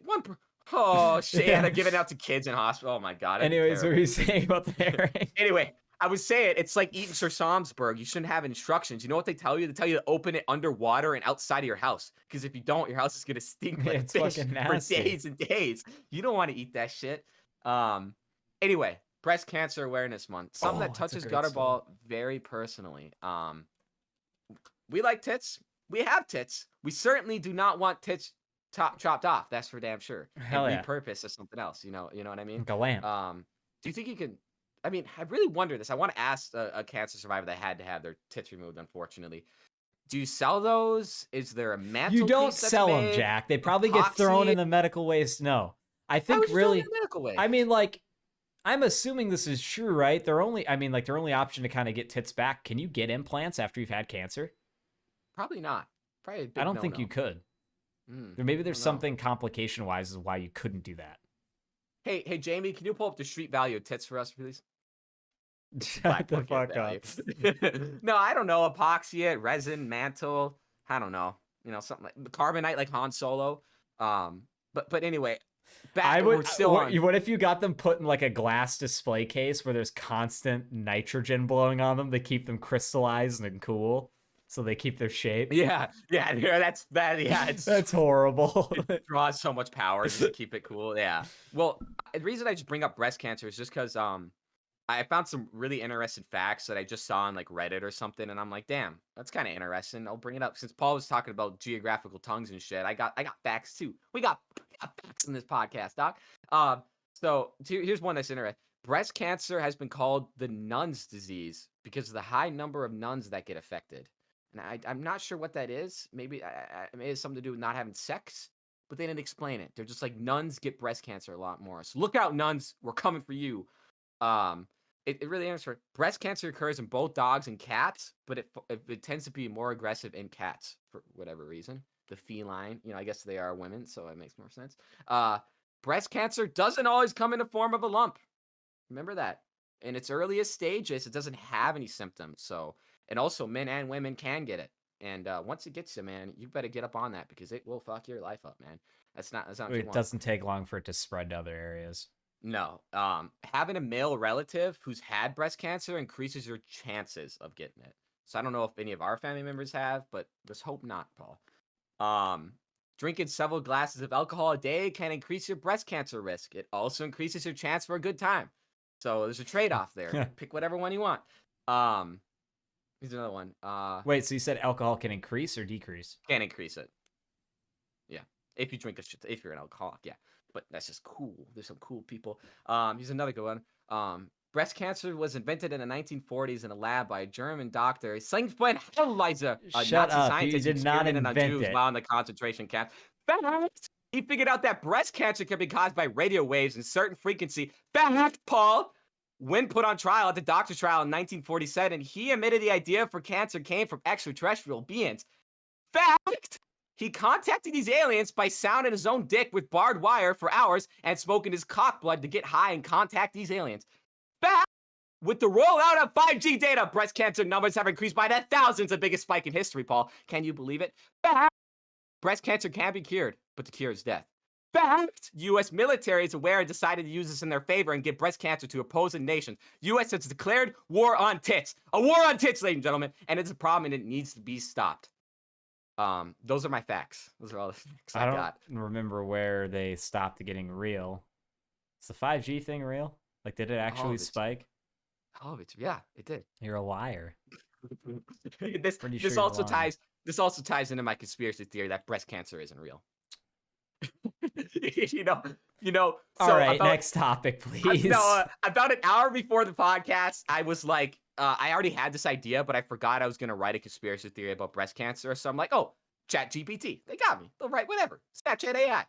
[SPEAKER 1] Oh shit!
[SPEAKER 2] Yeah.
[SPEAKER 1] They're giving it out to kids in hospital. Oh my god. that'd be
[SPEAKER 2] Anyways, what
[SPEAKER 1] terrible.
[SPEAKER 2] were you saying about the herring?
[SPEAKER 1] Anyway, I was saying it's like eating Sir Somsberg. You shouldn't have instructions. You know what they tell you? They tell you to open it underwater and outside of your house. Because if you don't, your house is gonna stink like
[SPEAKER 2] It's
[SPEAKER 1] fish
[SPEAKER 2] fucking
[SPEAKER 1] for
[SPEAKER 2] nasty.
[SPEAKER 1] days and days. You don't want to eat that shit. Anyway, Breast Cancer Awareness Month. Something that
[SPEAKER 2] that's a
[SPEAKER 1] touches
[SPEAKER 2] great
[SPEAKER 1] Gutterball very personally. We like tits. We have tits. We certainly do not want tits chopped off. That's for damn sure.
[SPEAKER 2] Hell
[SPEAKER 1] and
[SPEAKER 2] yeah.
[SPEAKER 1] repurposed as something else. You know what I mean?
[SPEAKER 2] Like a lamp.
[SPEAKER 1] Do you think you can? I mean, I really wonder this. I want to ask a cancer survivor that had to have their tits removed, unfortunately. Do you sell those? Is there a mantle?
[SPEAKER 2] You don't
[SPEAKER 1] piece that's
[SPEAKER 2] sell them,
[SPEAKER 1] made?
[SPEAKER 2] Jack. They probably get thrown
[SPEAKER 1] Epoxy?
[SPEAKER 2] in the medical waste. No, I
[SPEAKER 1] Why
[SPEAKER 2] think
[SPEAKER 1] would you throw it
[SPEAKER 2] really.
[SPEAKER 1] in a medical waste?
[SPEAKER 2] I mean, like, I'm assuming this is true, right? Their only option to kind of get tits back. Can you get implants after you've had cancer?
[SPEAKER 1] Probably not. Probably a big
[SPEAKER 2] I don't think
[SPEAKER 1] no-no.
[SPEAKER 2] you could.
[SPEAKER 1] Mm,
[SPEAKER 2] Or maybe there's
[SPEAKER 1] I don't know.
[SPEAKER 2] something complication wise is why you couldn't do that.
[SPEAKER 1] Hey, Jamie, can you pull up the street value of tits for us, please?
[SPEAKER 2] Shut the
[SPEAKER 1] Black
[SPEAKER 2] fuck
[SPEAKER 1] market
[SPEAKER 2] up.
[SPEAKER 1] value. No, I don't know. Epoxy it, resin, mantle. I don't know. Something like carbonite, like Han Solo. But anyway, we're still on.
[SPEAKER 2] What if you got them put in like a glass display case where there's constant nitrogen blowing on them to keep them crystallized and cool, so they keep their shape?
[SPEAKER 1] Yeah, that's bad. Yeah,
[SPEAKER 2] That's horrible.
[SPEAKER 1] it draws so much power just to keep it cool. Yeah. Well, the reason I just bring up breast cancer is just because I found some really interesting facts that I just saw on like Reddit or something, and I'm like, damn, that's kind of interesting. I'll bring it up since Paul was talking about geographical tongues and shit. I got facts too. We got facts in this podcast, doc. So here's one that's interesting. breast cancer has been called the nun's disease because of the high number of nuns that get affected. And I'm not sure what that is. Maybe maybe it's something to do with not having sex, but they didn't explain it. They're just like, nuns get breast cancer a lot more. So look out, nuns. We're coming for you. Um, it really answers. Breast cancer occurs in both dogs and cats, but it tends to be more aggressive in cats for whatever reason. The feline, I guess they are women, so it makes more sense. Breast cancer doesn't always come in the form of a lump. Remember that. In its earliest stages, it doesn't have any symptoms. So, and also men and women can get it. And once it gets you, man, you better get up on that because it will fuck your life up, man. That's not what you
[SPEAKER 2] It
[SPEAKER 1] want.
[SPEAKER 2] doesn't take long for it to spread to other areas.
[SPEAKER 1] No. Having a male relative who's had breast cancer increases your chances of getting it. So I don't know if any of our family members have, but let's hope not, Paul. Drinking several glasses of alcohol a day can increase your breast cancer risk. It also increases your chance for a good time. So there's a trade-off there. Pick whatever one you want. Here's another one.
[SPEAKER 2] Wait, so you said alcohol can increase or decrease?
[SPEAKER 1] Can increase it. Yeah. If you drink if you're an alcoholic, yeah. But that's just cool. There's some cool people. Here's another good one. Breast cancer was invented in the 1940s in a lab by a German doctor, Siegfried Hellweiser, a
[SPEAKER 2] Shut
[SPEAKER 1] Nazi
[SPEAKER 2] up.
[SPEAKER 1] scientist
[SPEAKER 2] You
[SPEAKER 1] who
[SPEAKER 2] did not
[SPEAKER 1] experimented on
[SPEAKER 2] invent
[SPEAKER 1] Jews
[SPEAKER 2] it.
[SPEAKER 1] while in the concentration camp. Fact! He figured out that breast cancer can be caused by radio waves in certain frequency. Fact, Paul! When put on trial at the doctor's trial in 1947, he admitted the idea for cancer came from extraterrestrial beings. Fact! He contacted these aliens by sounding his own dick with barbed wire for hours and smoking his cock blood to get high and contact these aliens. Fact! With the rollout of 5G data, breast cancer numbers have increased by the thousands, the biggest spike in history, Paul. Can you believe it? Fact! Breast cancer can be cured, but the cure is death. Fact! U.S. military is aware and decided to use this in their favor and give breast cancer to opposing nations. U.S. has declared war on tits. A war on tits, ladies and gentlemen. And it's a problem and it needs to be stopped. Those are my facts. Those are all the facts I got.
[SPEAKER 2] I don't remember where they stopped getting real. Is the 5G thing real? Like, did it actually spike?
[SPEAKER 1] All of it. Yeah, it did.
[SPEAKER 2] You're a liar.
[SPEAKER 1] This also ties into my conspiracy theory that breast cancer isn't real. So
[SPEAKER 2] all right, next topic, please.
[SPEAKER 1] About an hour before the podcast, I was like, I already had this idea, but I forgot I was gonna write a conspiracy theory about breast cancer. So I'm like, oh, Chat GPT, they got me. They'll write whatever. Snapchat AI.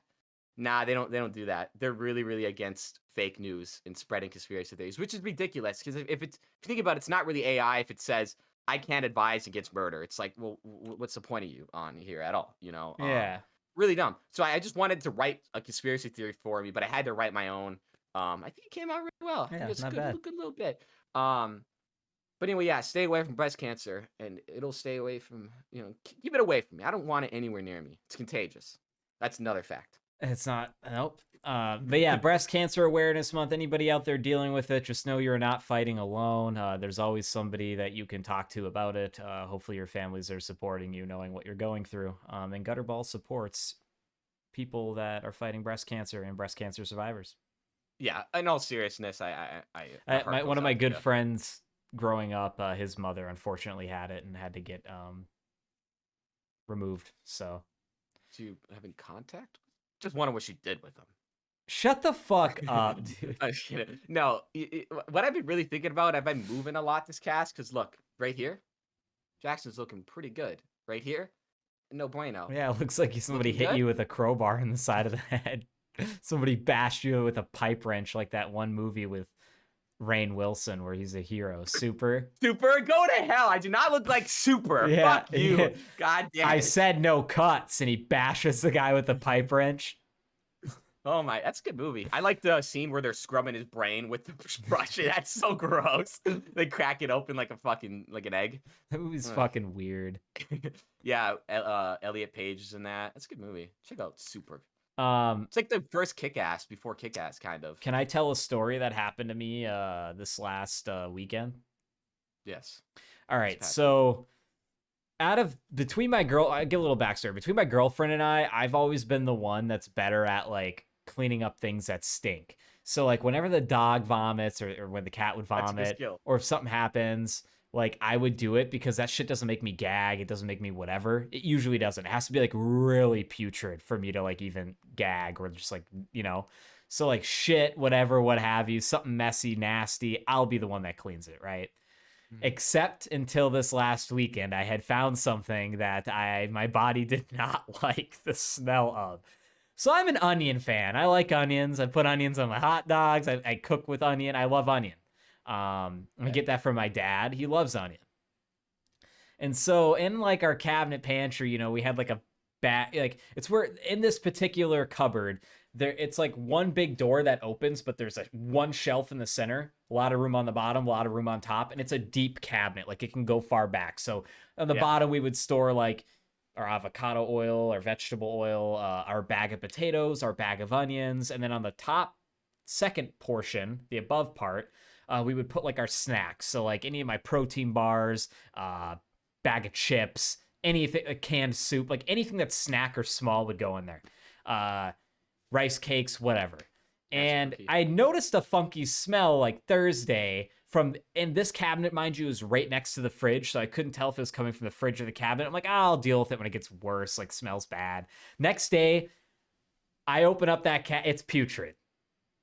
[SPEAKER 1] Nah, they don't do that. They're really, really against fake news and spreading conspiracy theories, which is ridiculous. Because if you think about it, it's not really AI if it says I can't advise against murder. It's like, well, what's the point of you on here at all?
[SPEAKER 2] Yeah.
[SPEAKER 1] Really dumb. So I just wanted to write a conspiracy theory for me, but I had to write my own. I think it came out really well.
[SPEAKER 2] Yeah,
[SPEAKER 1] it's
[SPEAKER 2] not
[SPEAKER 1] a
[SPEAKER 2] bad.
[SPEAKER 1] good little bit. But anyway, yeah, stay away from breast cancer, and it'll stay away from, keep it away from me. I don't want it anywhere near me. It's contagious. That's another fact.
[SPEAKER 2] It's not. Nope. But yeah, Breast Cancer Awareness Month. Anybody out there dealing with it, just know you're not fighting alone. There's always somebody that you can talk to about it. Hopefully your families are supporting you, knowing what you're going through. And Gutterball supports people that are fighting breast cancer and breast cancer survivors.
[SPEAKER 1] Yeah, in all seriousness,
[SPEAKER 2] one of my good friends growing up, his mother unfortunately had it and had to get removed. So,
[SPEAKER 1] do you have in contact? Just wonder what she did with them.
[SPEAKER 2] Shut the fuck up, dude.
[SPEAKER 1] I'm just kidding. No, what I've been really thinking about, I've been moving a lot this cast, because look, right here, Jackson's looking pretty good. Right here, no bueno.
[SPEAKER 2] Yeah, it looks like somebody hit you with a crowbar in the side of the head. Somebody bashed you with a pipe wrench like that one movie with Rainn Wilson where he's a hero. Super,
[SPEAKER 1] go to hell. I do not look like Super.
[SPEAKER 2] Yeah,
[SPEAKER 1] Fuck you.
[SPEAKER 2] yeah.
[SPEAKER 1] God damn it.
[SPEAKER 2] I said no cuts, and he bashes the guy with the pipe wrench.
[SPEAKER 1] Oh my, that's a good movie. I like the scene where they're scrubbing his brain with the brush. That's so gross. They crack it open like an egg.
[SPEAKER 2] That movie's fucking weird.
[SPEAKER 1] Yeah, Elliot Page is in that. That's a good movie. Check out Super.
[SPEAKER 2] It's
[SPEAKER 1] like the first Kick-Ass before Kick-Ass, kind of.
[SPEAKER 2] Can I tell a story that happened to me this last weekend?
[SPEAKER 1] Yes.
[SPEAKER 2] All right, so I give a little backstory. Between my girlfriend and I've always been the one that's better at like cleaning up things that stink. So like whenever the dog vomits or when the cat would vomit or if something happens, like I would do it because that shit doesn't make me gag. It doesn't make me whatever. It usually doesn't. It has to be like really putrid for me to like even gag or just like, So like shit, whatever, what have you, something messy, nasty, I'll be the one that cleans it, right? Except until this last weekend, I had found something that my body did not like the smell of. So I'm an onion fan. I like onions. I put onions on my hot dogs. I cook with onion. I love onion. I get that from my dad. He loves onion. And so in like our cabinet pantry, we had like a like it's where in this particular cupboard there it's like one big door that opens, but there's like one shelf in the center, a lot of room on the bottom, a lot of room on top, and it's a deep cabinet, like it can go far back. So on the bottom we would store like our avocado oil, our vegetable oil, our bag of potatoes, our bag of onions, and then on the top second portion, the above part, we would put like our snacks. So like any of my protein bars, bag of chips, anything, a canned soup, like anything that's snack or small would go in there. Rice cakes, whatever. And I noticed a funky smell like Thursday and this cabinet, mind you, is right next to the fridge, so I couldn't tell if it was coming from the fridge or the cabinet. I'm like, I'll deal with it when it gets worse, like smells bad. Next day, I open up that it's putrid.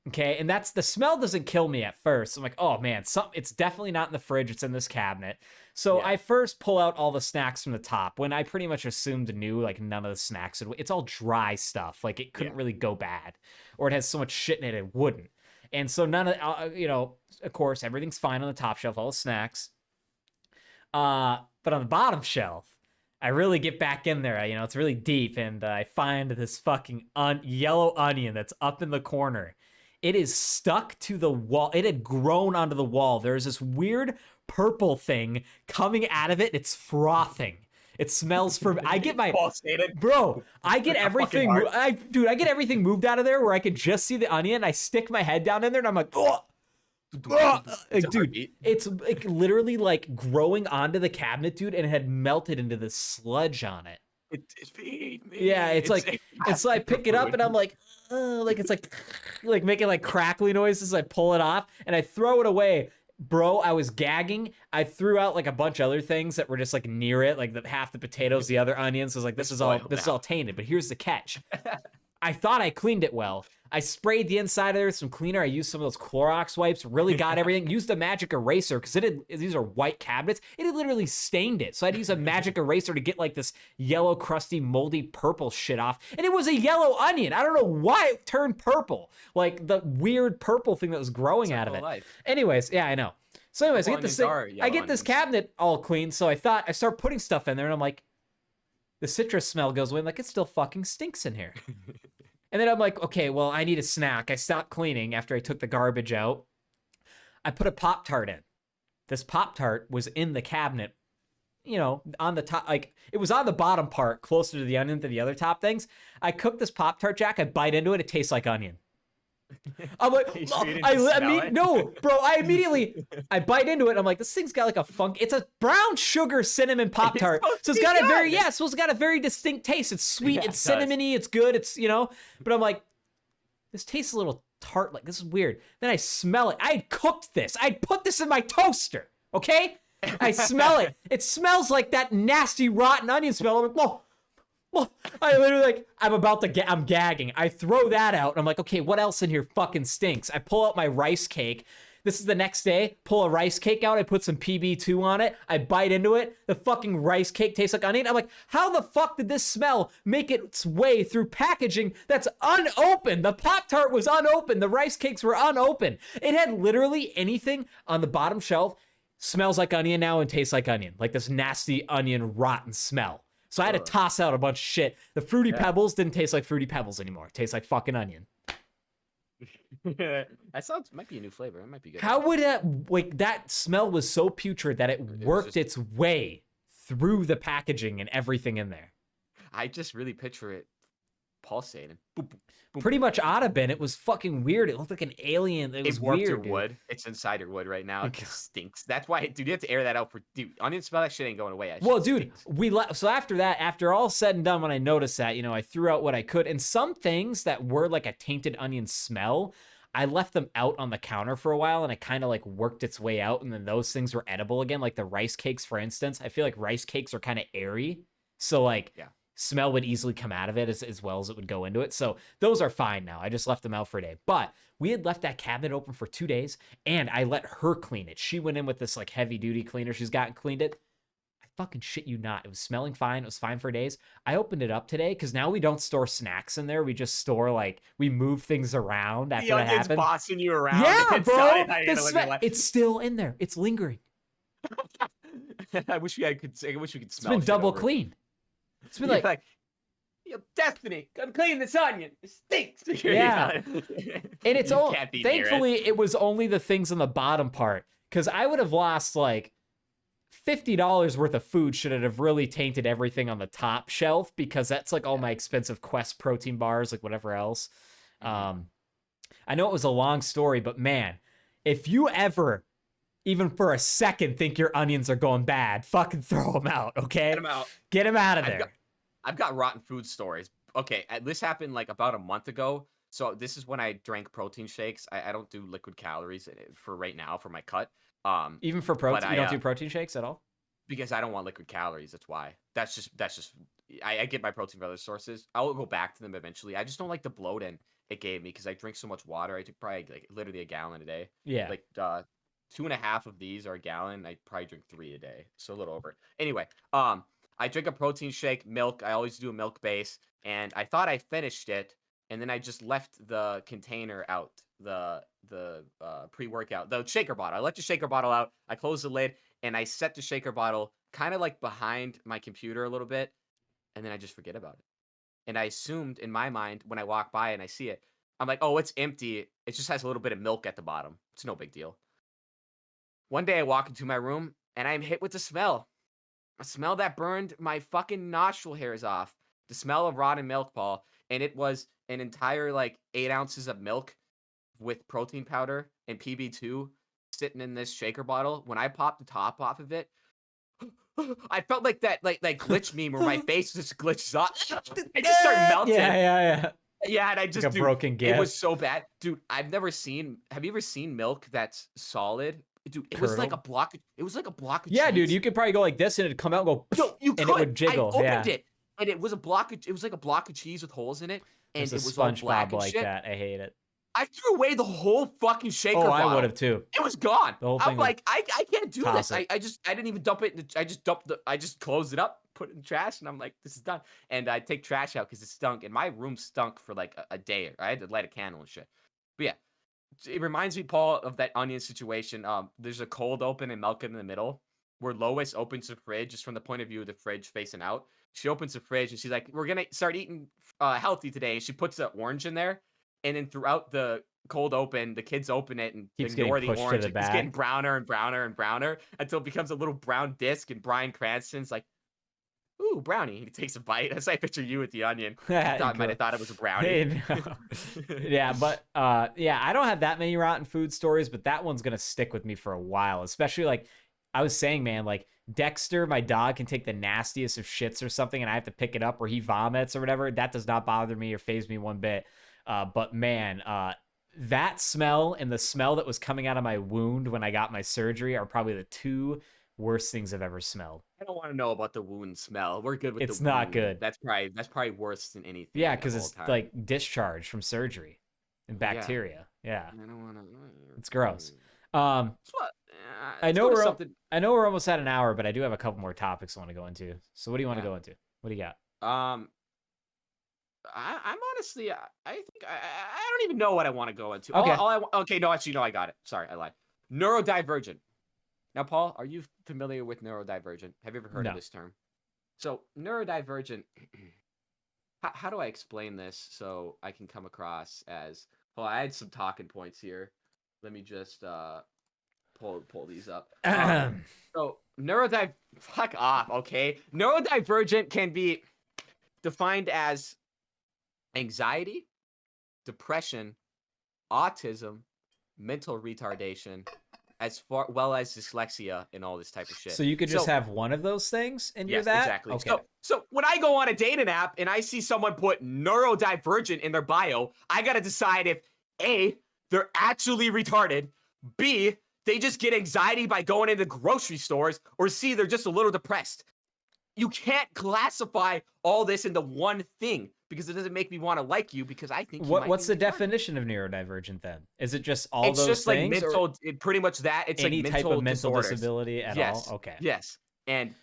[SPEAKER 2] Okay, and the smell doesn't kill me at first. I'm like, oh man, it's definitely not in the fridge, it's in this cabinet. So I first pull out all the snacks from the top when I pretty much assumed knew like none of the snacks it's all dry stuff. Like it couldn't really go bad, or it has so much shit in it wouldn't. And so none of of course, everything's fine on the top shelf, all the snacks. But on the bottom shelf, I really get back in there. It's really deep, and I find this fucking yellow onion that's up in the corner. It is stuck to the wall. It had grown onto the wall. There's this weird purple thing coming out of it. It's frothing. It smells I get my bro. I get everything. I get everything moved out of there where I can just see the onion. I stick my head down in there and I'm like, oh, dude, it's like literally like growing onto the cabinet, dude, and it had melted into the sludge on it.
[SPEAKER 1] It's feed me.
[SPEAKER 2] Yeah, it's like I pick it up and I'm like it's like making like crackly noises. I pull it off and I throw it away. Bro, I was gagging. I threw out like a bunch of other things that were just like near it, like half the potatoes, the other onions. I was like, this is all tainted. But here's the catch. I thought I cleaned it well. I sprayed the inside of there with some cleaner. I used some of those Clorox wipes, really got everything. Used a magic eraser because these are white cabinets. It had literally stained it. So I had to use a magic eraser to get like this yellow, crusty, moldy purple shit off. And it was a yellow onion. I don't know why it turned purple. Like the weird purple thing that was growing out of it. Life. Anyways, yeah, I know. So anyways, I get this cabinet all clean. So I start putting stuff in there and I'm like, the citrus smell goes away. I'm like, it still fucking stinks in here. And then I'm like, okay, well, I need a snack. I stopped cleaning after I took the garbage out. I put a Pop-Tart in. This Pop-Tart was in the cabinet, on the top, like it was on the bottom part, closer to the onion than the other top things. I cooked this Pop-Tart, Jack. I bite into it. It tastes like onion. I'm like, no, bro. I bite into it. I'm like, this thing's got like a funk. It's a brown sugar cinnamon Pop-Tart, so it's got a very distinct taste. It's sweet, it's cinnamony, it's good. It's but I'm like, this tastes a little tart. Like this is weird. Then I smell it. I had cooked this. I'd put this in my toaster. Okay, I smell it. It smells like that nasty rotten onion smell. I'm like, whoa. I literally I'm gagging. I throw that out and I'm like, okay, what else in here fucking stinks? I pull out my rice cake. This is the next day. Pull a rice cake out. I put some PB2 on it. I bite into it. The fucking rice cake tastes like onion. I'm like, how the fuck did this smell make its way through packaging that's unopened? The Pop-Tart was unopened. The rice cakes were unopened. It had literally anything on the bottom shelf. Smells like onion now and tastes like onion. Like this nasty onion rotten smell. So I had to toss out a bunch of shit. The Fruity Pebbles didn't taste like Fruity Pebbles anymore. It tastes like fucking onion.
[SPEAKER 1] That might be a new flavor. It might be good.
[SPEAKER 2] How would that smell was so putrid that it worked its way through the packaging and everything in there?
[SPEAKER 1] I just really picture it pulsating. Boom, boom, boom.
[SPEAKER 2] Pretty much ought to been. It was fucking weird. It looked like an alien. It was
[SPEAKER 1] worked
[SPEAKER 2] weird,
[SPEAKER 1] your
[SPEAKER 2] dude.
[SPEAKER 1] wood. It's inside your wood right now. It stinks. That's why, dude, you have to air that out onion smell. That shit ain't going away.
[SPEAKER 2] Well, dude, so after that, after all said and done, when I noticed that, I threw out what I could, and some things that were like a tainted onion smell, I left them out on the counter for a while, and it kind of like worked its way out, and then those things were edible again, like the rice cakes, for instance. I feel like rice cakes are kind of airy, so like smell would easily come out of it as well as it would go into it. So those are fine now. I just left them out for a day. But we had left that cabinet open for 2 days, and I let her clean it. She went in with this like heavy duty cleaner she's got and cleaned it. I fucking shit you not. It was smelling fine. It was fine for days. I opened it up today because now we don't store snacks in there. We just store like we move things around after that happens.
[SPEAKER 1] Bossing you around.
[SPEAKER 2] Yeah, bro. It's still in there. It's lingering.
[SPEAKER 1] I wish we could smell.
[SPEAKER 2] It's been double clean. It's been like
[SPEAKER 1] yo, Destiny, come clean this onion. It stinks.
[SPEAKER 2] Yeah. And it's all thankfully it was only the things on the bottom part. Because I would have lost like $50 worth of food should it have really tainted everything on the top shelf, because that's like all my expensive Quest protein bars, like whatever else. I know it was a long story, but man, if you ever even for a second think your onions are going bad, fucking throw them out, okay?
[SPEAKER 1] Get them out.
[SPEAKER 2] Get them out of there.
[SPEAKER 1] I've got rotten food stories. Okay, this happened like about a month ago. So this is when I drank protein shakes. I don't do liquid calories for right now for my cut.
[SPEAKER 2] Even for protein, you don't do protein shakes at all?
[SPEAKER 1] Because I don't want liquid calories. That's why. That's just. I get my protein from other sources. I will go back to them eventually. I just don't like the bloating it gave me because I drink so much water. I took probably like literally a gallon a day.
[SPEAKER 2] Yeah.
[SPEAKER 1] Like 2.5 of these are a gallon. I probably drink 3 a day, so a little over. Anyway, I drink a protein shake, milk. I always do a milk base, and I thought I finished it, and then I just left the container out, the pre-workout, the shaker bottle. I left the shaker bottle out. I closed the lid, and I set the shaker bottle kind of like behind my computer a little bit, and then I just forget about it. And I assumed in my mind when I walk by and I see it, I'm like, oh, it's empty. It just has a little bit of milk at the bottom. It's no big deal. One day I walk into my room and I'm hit with the smell. A smell that burned my fucking nostril hairs off. The smell of rotten milk, Paul. And it was an entire like 8 ounces of milk with protein powder and PB2 sitting in this shaker bottle. When I popped the top off of it, I felt like that like glitch meme where my face just glitches off. I just start melting.
[SPEAKER 2] Yeah.
[SPEAKER 1] Yeah, and I just
[SPEAKER 2] like a broken gift.
[SPEAKER 1] It was so bad. Dude, have you ever seen milk that's solid? Dude, it was like a block. It was like a block of cheese.
[SPEAKER 2] Yeah, dude, you could probably go like this and it'd come out and go.
[SPEAKER 1] No, you could.
[SPEAKER 2] And it would jiggle.
[SPEAKER 1] I opened it, and it was a block. It was like a block of cheese with holes in it, and it was all black and shit.
[SPEAKER 2] That. I hate it.
[SPEAKER 1] I threw away the whole fucking shaker bottle.
[SPEAKER 2] I would have too.
[SPEAKER 1] It was gone.
[SPEAKER 2] The whole thing.
[SPEAKER 1] I'm like, I can't do this. I didn't even dump it. I just closed it up, put it in the trash, and I'm like, this is done. And I take trash out because it stunk, and my room stunk for like a day. I had to light a candle and shit. But yeah. It reminds me, Paul, of that onion situation. There's a cold open and milk in the middle, where Lois opens the fridge just from the point of view of the fridge facing out. She opens the fridge and she's like, "We're gonna start eating healthy today." And she puts the orange in there, and then throughout the cold open, the kids open it and ignore the orange. It's getting browner and browner and browner until it becomes a little brown disc. And Bryan Cranston's like, "Ooh, brownie." He takes a bite. That's I picture you with the onion. I might have thought it was a brownie.
[SPEAKER 2] Yeah, but I don't have that many rotten food stories, but that one's gonna stick with me for a while. Especially like I was saying, man, like Dexter, my dog, can take the nastiest of shits or something, and I have to pick it up or he vomits or whatever. That does not bother me or faze me one bit. But man, that smell and the smell that was coming out of my wound when I got my surgery are probably the two worst things I've ever smelled.
[SPEAKER 1] I don't want to know about the wound smell. We're good with
[SPEAKER 2] it's
[SPEAKER 1] the wound.
[SPEAKER 2] It's not good.
[SPEAKER 1] That's probably worse than anything.
[SPEAKER 2] Yeah, because it's like discharge from surgery and bacteria. Yeah.
[SPEAKER 1] I don't want to.
[SPEAKER 2] It's gross. I know we're almost at an hour, but I do have a couple more topics I want to go into. So what do you want to go into? What do you got?
[SPEAKER 1] I'm honestly, I think I don't even know what I want to go into.
[SPEAKER 2] Okay.
[SPEAKER 1] Okay, no, actually, no, I got it. Sorry, I lied. Neurodivergent. Now, Paul, are you familiar with neurodivergent? Have you ever heard of this term? So, neurodivergent, how do I explain this so I can come across as... Well, I had some talking points here. Let me just pull these up. So, fuck off, okay? Neurodivergent can be defined as anxiety, depression, autism, mental retardation, as well as dyslexia and all this type of shit.
[SPEAKER 2] So you could just have one of those things and you're that?
[SPEAKER 1] Exactly.
[SPEAKER 2] Okay.
[SPEAKER 1] So when I go on a dating app and I see someone put neurodivergent in their bio, I got to decide if A, they're actually retarded, B, they just get anxiety by going into grocery stores, or C, they're just a little depressed. you can't classify all this into one thing because it doesn't make me want to like you because I think you might be
[SPEAKER 2] What's the
[SPEAKER 1] retarded.
[SPEAKER 2] definition of neurodivergent then? Is it just all
[SPEAKER 1] It's
[SPEAKER 2] those
[SPEAKER 1] just like
[SPEAKER 2] things, or
[SPEAKER 1] pretty much that. It's like
[SPEAKER 2] any type
[SPEAKER 1] mental
[SPEAKER 2] of mental
[SPEAKER 1] disorders.
[SPEAKER 2] disability at all?
[SPEAKER 1] Yes,
[SPEAKER 2] Okay.
[SPEAKER 1] yes, and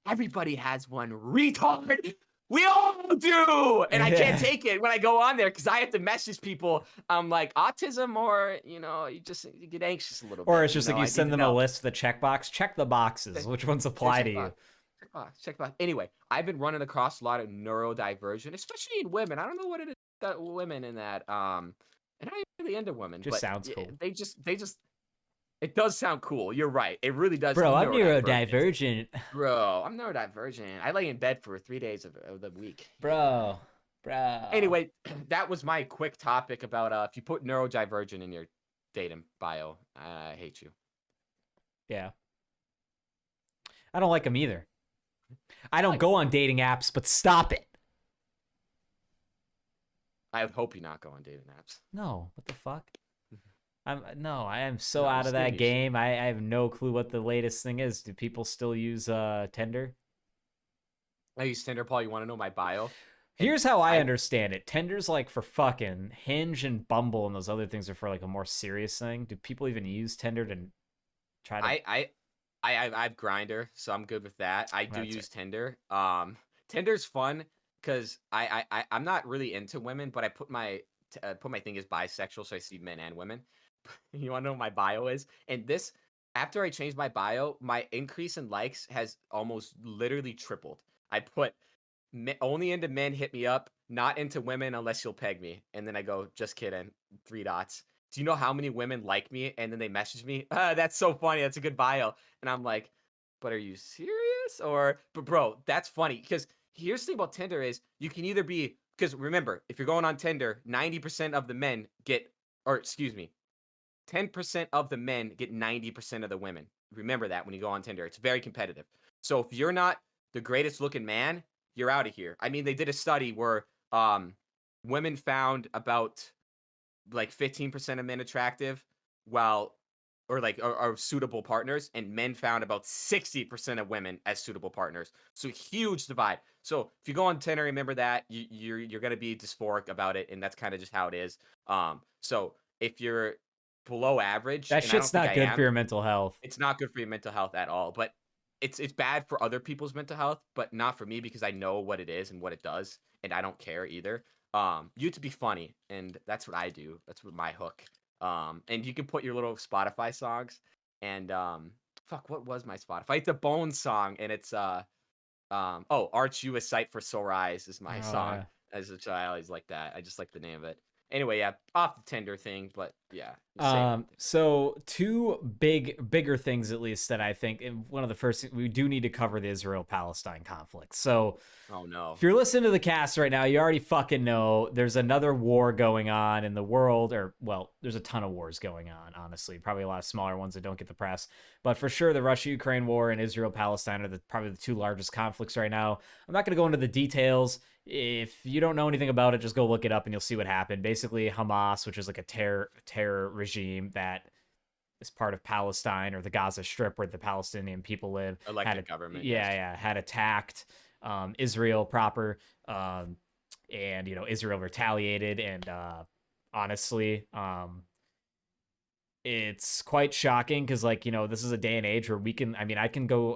[SPEAKER 1] everybody has one, retard. We all do, and I can't
[SPEAKER 2] Yeah.
[SPEAKER 1] take it when I go on there because I have to message people. I'm like autism, or you get anxious a little
[SPEAKER 2] Or
[SPEAKER 1] bit.
[SPEAKER 2] it's just like you
[SPEAKER 1] I need
[SPEAKER 2] send
[SPEAKER 1] to
[SPEAKER 2] them a
[SPEAKER 1] know.
[SPEAKER 2] list, the checkbox, check the boxes.
[SPEAKER 1] Check,
[SPEAKER 2] Which ones
[SPEAKER 1] yeah,
[SPEAKER 2] apply to you?
[SPEAKER 1] check box. Anyway, I've been running across a lot of neurodivergent, especially in women. I don't know what it is that women in that. And I'm really into women,
[SPEAKER 2] Just
[SPEAKER 1] but
[SPEAKER 2] sounds cool.
[SPEAKER 1] they just it does sound cool. You're right. It really does.
[SPEAKER 2] Bro,
[SPEAKER 1] I'm
[SPEAKER 2] I'm
[SPEAKER 1] neurodivergent.
[SPEAKER 2] neurodivergent.
[SPEAKER 1] Bro, I'm neurodivergent. I lay in bed for 3 days of the week. Yeah.
[SPEAKER 2] Bro. Bro.
[SPEAKER 1] Anyway, that was my quick topic about if you put neurodivergent in your dating bio, I hate you.
[SPEAKER 2] Yeah. I don't like them either. I don't go on dating apps, but stop it.
[SPEAKER 1] I hope you not go on dating apps.
[SPEAKER 2] No, what the fuck? I am so
[SPEAKER 1] No,
[SPEAKER 2] out of
[SPEAKER 1] still
[SPEAKER 2] that
[SPEAKER 1] you should.
[SPEAKER 2] game. I have no clue what the latest thing is. Do people still use Tinder?
[SPEAKER 1] I use Tinder, Paul. You want to know my bio?
[SPEAKER 2] Here's how I understand it. Tinder's like for fucking. Hinge and Bumble and those other things are for like a more serious thing. Do people even use Tinder to try to?
[SPEAKER 1] I've Grinder, so I'm good with that. I do
[SPEAKER 2] That's
[SPEAKER 1] use
[SPEAKER 2] it.
[SPEAKER 1] Tinder. Tinder's fun because I'm not really into women, but I put my thing as bisexual, so I see men and women. You want to know what my bio is? And this, after I changed my bio, my increase in likes has almost literally tripled. I put only into men, hit me up, not into women unless you'll peg me. And then I go, just kidding, 3 dots. Do you know how many women like me? And then they message me, that's so funny. That's a good bio. And I'm like, but are you serious? But bro, that's funny because here's the thing about Tinder is you can either be, because remember, if you're going on Tinder, 90% of the men get, or excuse me, 10% of the men get 90% of the women. Remember that when you go on Tinder. It's very competitive. So if you're not the greatest looking man, you're out of here. I mean, they did a study where women found about like 15% of men attractive while or suitable partners, and men found about 60% of women as suitable partners. So huge divide. So if you go on Tinder, remember that you're gonna be dysphoric about it, and that's kind of just how it is. So if you're below average,
[SPEAKER 2] That
[SPEAKER 1] and I
[SPEAKER 2] shit's
[SPEAKER 1] don't think
[SPEAKER 2] not
[SPEAKER 1] I
[SPEAKER 2] good for
[SPEAKER 1] am,
[SPEAKER 2] your mental health.
[SPEAKER 1] it's not good for your mental health at all. But it's bad for other people's mental health, but not for me because I know what it is and what it does, and I don't care either. You have to be funny, and that's what I do. That's what my hook. And you can put your little Spotify songs, and fuck, what was my Spotify? It's a Bone song, and it's Arch You a Sight for Sore Eyes is my
[SPEAKER 2] Oh
[SPEAKER 1] song.
[SPEAKER 2] yeah.
[SPEAKER 1] As a child, I always like that. I just like the name of it. Anyway, yeah, off the Tinder thing, but yeah, same.
[SPEAKER 2] So two bigger things at least that I think, and one of the first things we do need to cover, the Israel-Palestine conflict. So
[SPEAKER 1] Oh no.
[SPEAKER 2] if you're listening to the cast right now, you already fucking know there's another war going on in the world, or well, there's a ton of wars going on, honestly. Probably a lot of smaller ones that don't get the press. But for sure, the Russia-Ukraine war and Israel-Palestine are probably the two largest conflicts right now. I'm not going to go into the details. If you don't know anything about it, just go look it up and you'll see what happened. Basically, Hamas, which is like a terror regime that is part of Palestine or the Gaza Strip where the Palestinian people live,
[SPEAKER 1] Elected government.
[SPEAKER 2] yeah,
[SPEAKER 1] Yes.
[SPEAKER 2] yeah, had attacked Israel proper, and Israel retaliated, and honestly, it's quite shocking because this is a day and age where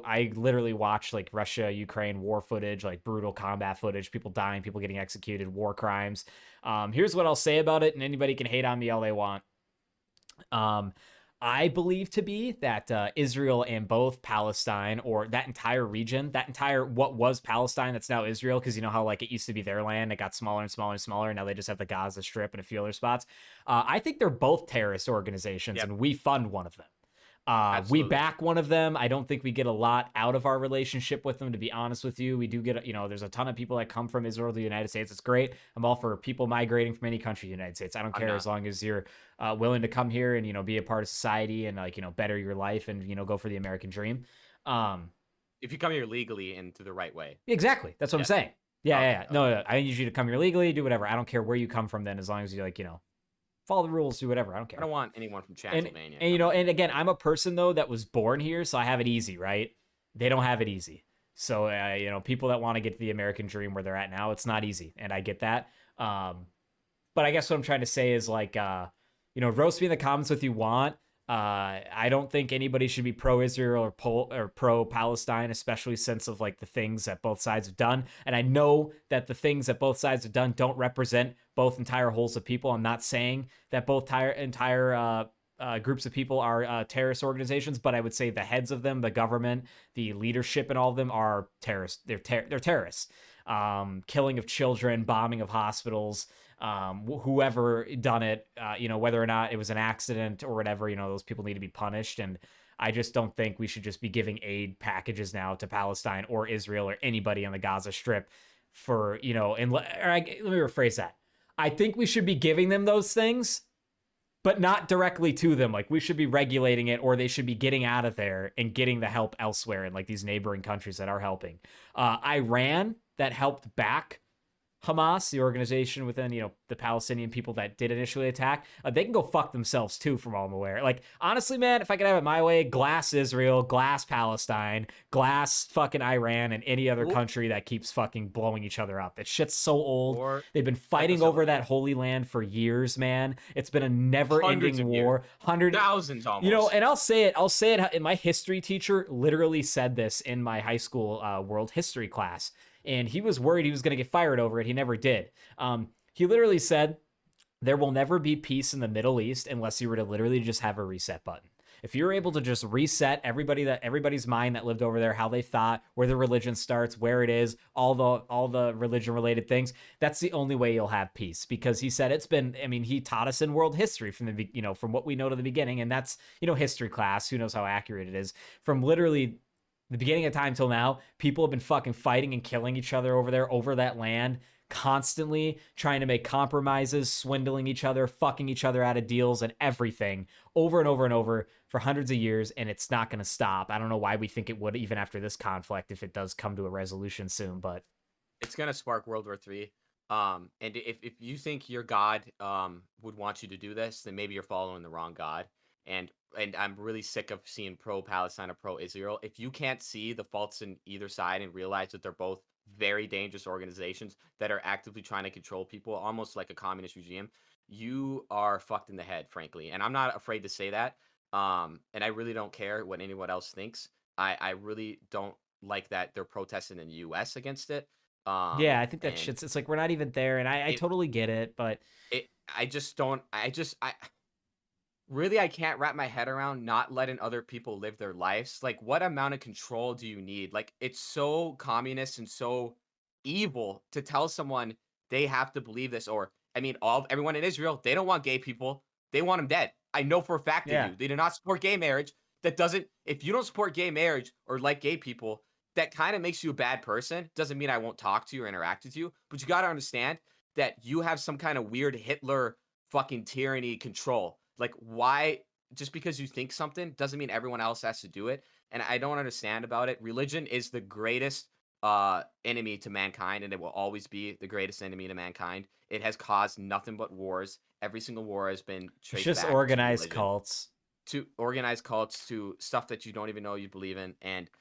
[SPEAKER 2] I literally watch like Russia Ukraine war footage, like brutal combat footage, people dying, people getting executed, war crimes. Here's what I'll say about it, and anybody can hate on me all they want. I believe to be that Israel and both Palestine, or that entire region, that entire what was Palestine that's now Israel, because you know how like it used to be their land, it got smaller and smaller and smaller, and now they just have the Gaza Strip and a few other spots. I think they're both terrorist organizations,
[SPEAKER 1] Yep.
[SPEAKER 2] and we fund one of them. We
[SPEAKER 1] Absolutely.
[SPEAKER 2] back one of them. I don't think we get a lot out of our relationship with them, to be honest with you. We do get, there's a ton of people that come from Israel to the United States. It's great. I'm all for people migrating from any country to the United States. I don't care as long as you're willing to come here and, be a part of society and better your life and, go for the American dream.
[SPEAKER 1] If you come here legally and through the right way.
[SPEAKER 2] Exactly. That's what I'm saying. Yeah,
[SPEAKER 1] Okay,
[SPEAKER 2] yeah.
[SPEAKER 1] okay.
[SPEAKER 2] No, I need you to come here legally, do whatever. I don't care where you come from then, as long as you follow the rules, do whatever. I don't care.
[SPEAKER 1] I don't want anyone from Transylvania.
[SPEAKER 2] And again, I'm a person though that was born here, so I have it easy, right? They don't have it easy. So, people that want to get to the American dream where they're at now, it's not easy. And I get that. But I guess what I'm trying to say is like, roast me in the comments if you want. I don't think anybody should be pro-Israel or pro-Palestine, especially since of like the things that both sides have done. And I know that the things that both sides have done don't represent both entire wholes of people. I'm not saying that both entire groups of people are terrorist organizations, but I would say the heads of them, the government, the leadership, and all of them are terrorists. They're terrorists. Killing of children, bombing of hospitals, whoever done it, whether or not it was an accident or whatever, those people need to be punished. And I just don't think we should just be giving aid packages now to Palestine or Israel or anybody on the Gaza Strip for, let me rephrase that. I think we should be giving them those things, but not directly to them. Like, we should be regulating it, or they should be getting out of there and getting the help elsewhere in like these neighboring countries that are helping. Iran, that helped back Hamas, the organization within, the Palestinian people that did initially attack, they can go fuck themselves too, from all I'm aware. Like, honestly, man, if I could have it my way, glass Israel, glass Palestine, glass fucking Iran, and any other country that keeps fucking blowing each other up. That shit's so old. They've been fighting over that Holy Land for years, man. It's been a never-ending war.
[SPEAKER 1] Thousands almost.
[SPEAKER 2] And I'll say it. And my history teacher literally said this in my high school world history class. And he was worried he was going to get fired over it. He never did. He literally said, there will never be peace in the Middle East unless you were to literally just have a reset button. If you're able to just reset everybody's mind that lived over there, how they thought, where the religion starts, where it is, all the religion related things, that's the only way you'll have peace. Because he said he taught us in world history from what we know to the beginning, and that's, history class. Who knows how accurate it is? From literally the beginning of time till now, people have been fucking fighting and killing each other over there, over that land, constantly trying to make compromises, swindling each other, fucking each other out of deals and everything over and over and over for hundreds of years, and it's not going to stop. I don't know why we think it would, even after this conflict, if it does come to a resolution soon, but
[SPEAKER 1] it's going to spark World War III. And if you think your God would want you to do this, then maybe you're following the wrong God. And I'm really sick of seeing pro-Palestine or pro-Israel. If you can't see the faults in either side and realize that they're both very dangerous organizations that are actively trying to control people, almost like a communist regime, you are fucked in the head, frankly. And I'm not afraid to say that. And I really don't care what anyone else thinks. I really don't like that they're protesting in the U.S. against it.
[SPEAKER 2] Yeah, I think that shit's, it's like, we're not even there. And I totally get it, but
[SPEAKER 1] really, I can't wrap my head around not letting other people live their lives. Like, what amount of control do you need? Like, it's so communist and so evil to tell someone they have to believe this. Or, everyone in Israel, they don't want gay people. They want them dead. I know for a fact they do. They do not support gay marriage. If you don't support gay marriage or like gay people, that kind of makes you a bad person. Doesn't mean I won't talk to you or interact with you. But you got to understand that you have some kind of weird Hitler fucking tyranny control. Like, why, just because you think something doesn't mean everyone else has to do it. And I don't understand about it. Religion is the greatest enemy to mankind, and it will always be the greatest enemy to mankind. It has caused nothing but wars. Every single war has been traced
[SPEAKER 2] just
[SPEAKER 1] back
[SPEAKER 2] organized cults.
[SPEAKER 1] To organized cults, to stuff that you don't even know you believe in. And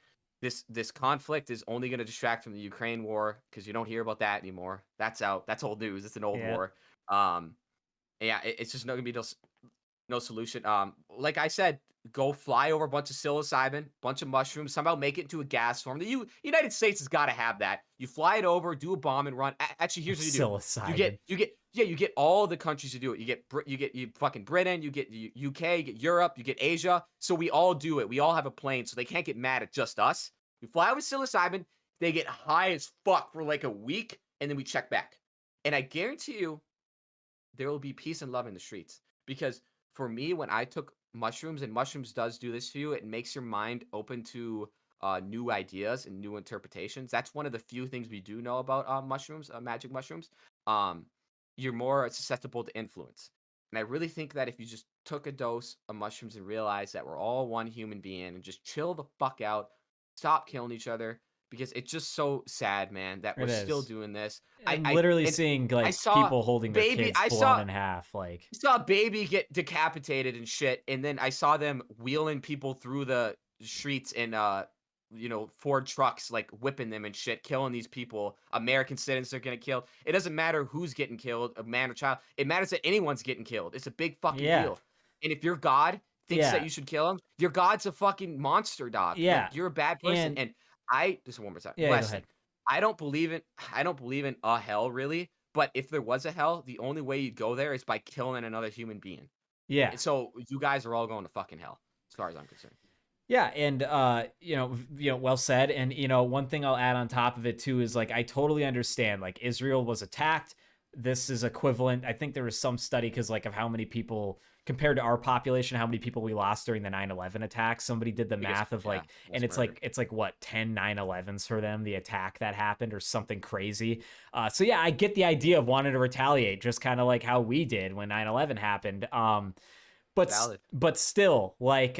[SPEAKER 1] this conflict is only going to distract from the Ukraine war, because you don't hear about that anymore. That's out. That's old news. It's an old war. It's just not going to be no solution. Like I said, go fly over a bunch of psilocybin, bunch of mushrooms, somehow make it into a gas form. The United States has got to have that. You fly it over, do a bomb and run. Actually, here's what you do.
[SPEAKER 2] Psilocybin.
[SPEAKER 1] You get all the countries to do it. You get fucking Britain, you get UK, you get Europe, you get Asia. So we all do it. We all have a plane, so they can't get mad at just us. We fly over psilocybin, they get high as fuck for like a week, and then we check back. And I guarantee you, there will be peace and love in the streets. Because for me, when I took mushrooms, and mushrooms does do this to you, it makes your mind open to new ideas and new interpretations. That's one of the few things we do know about mushrooms, magic mushrooms. You're more susceptible to influence. And I really think that if you just took a dose of mushrooms and realized that we're all one human being and just chill the fuck out, stop killing each other, because it's just so sad, man, that we're still doing this.
[SPEAKER 2] I'm literally seeing like people holding their kids blown in half. Like,
[SPEAKER 1] I saw a baby get decapitated and shit, and then I saw them wheeling people through the streets in Ford trucks, like, whipping them and shit, killing these people. American citizens are getting killed. It doesn't matter who's getting killed, a man or child. It matters that anyone's getting killed. It's a big fucking
[SPEAKER 2] Yeah.
[SPEAKER 1] deal. And if your God thinks that
[SPEAKER 2] Yeah.
[SPEAKER 1] you should kill him, your God's a fucking monster, dog. Like,
[SPEAKER 2] Yeah.
[SPEAKER 1] you're a bad person.
[SPEAKER 2] And
[SPEAKER 1] And I just one more time.
[SPEAKER 2] yeah, go
[SPEAKER 1] Last thing.
[SPEAKER 2] ahead.
[SPEAKER 1] I don't believe in a hell really, but if there was a hell, the only way you'd go there is by killing another human being.
[SPEAKER 2] Yeah.
[SPEAKER 1] And so you guys are all going to fucking hell, as far as I'm concerned.
[SPEAKER 2] Yeah, and well said. And one thing I'll add on top of it too is like I totally understand. Like Israel was attacked. This is equivalent. I think there was some study because like of how many people compared to our population, how many people we lost during the 9/11 attack. Somebody did the math of like, and it's like what 10 9/11s for them, the attack that happened or something crazy. So yeah, I get the idea of wanting to retaliate, just kind of like how we did when 9/11 happened.
[SPEAKER 1] Valid.
[SPEAKER 2] But still, like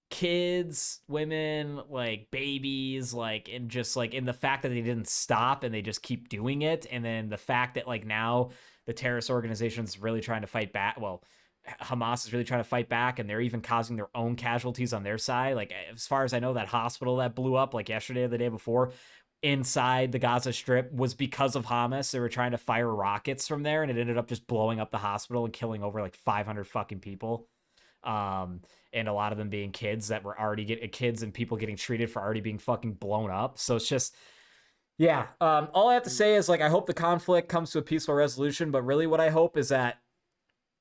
[SPEAKER 2] kids, women, like babies, like, and just like in the fact that they didn't stop and they just keep doing it, and then the fact that like now the terrorist organization's really trying to fight back. Well, Hamas is really trying to fight back, and they're even causing their own casualties on their side. Like as far as I know, that hospital that blew up like yesterday or the day before inside the Gaza Strip was because of Hamas. They were trying to fire rockets from there, and it ended up just blowing up the hospital and killing over like 500 fucking people. And a lot of them being kids that were already kids and people getting treated for already being fucking blown up. So it's just, yeah. All I have to say is like, I hope the conflict comes to a peaceful resolution, but really what I hope is that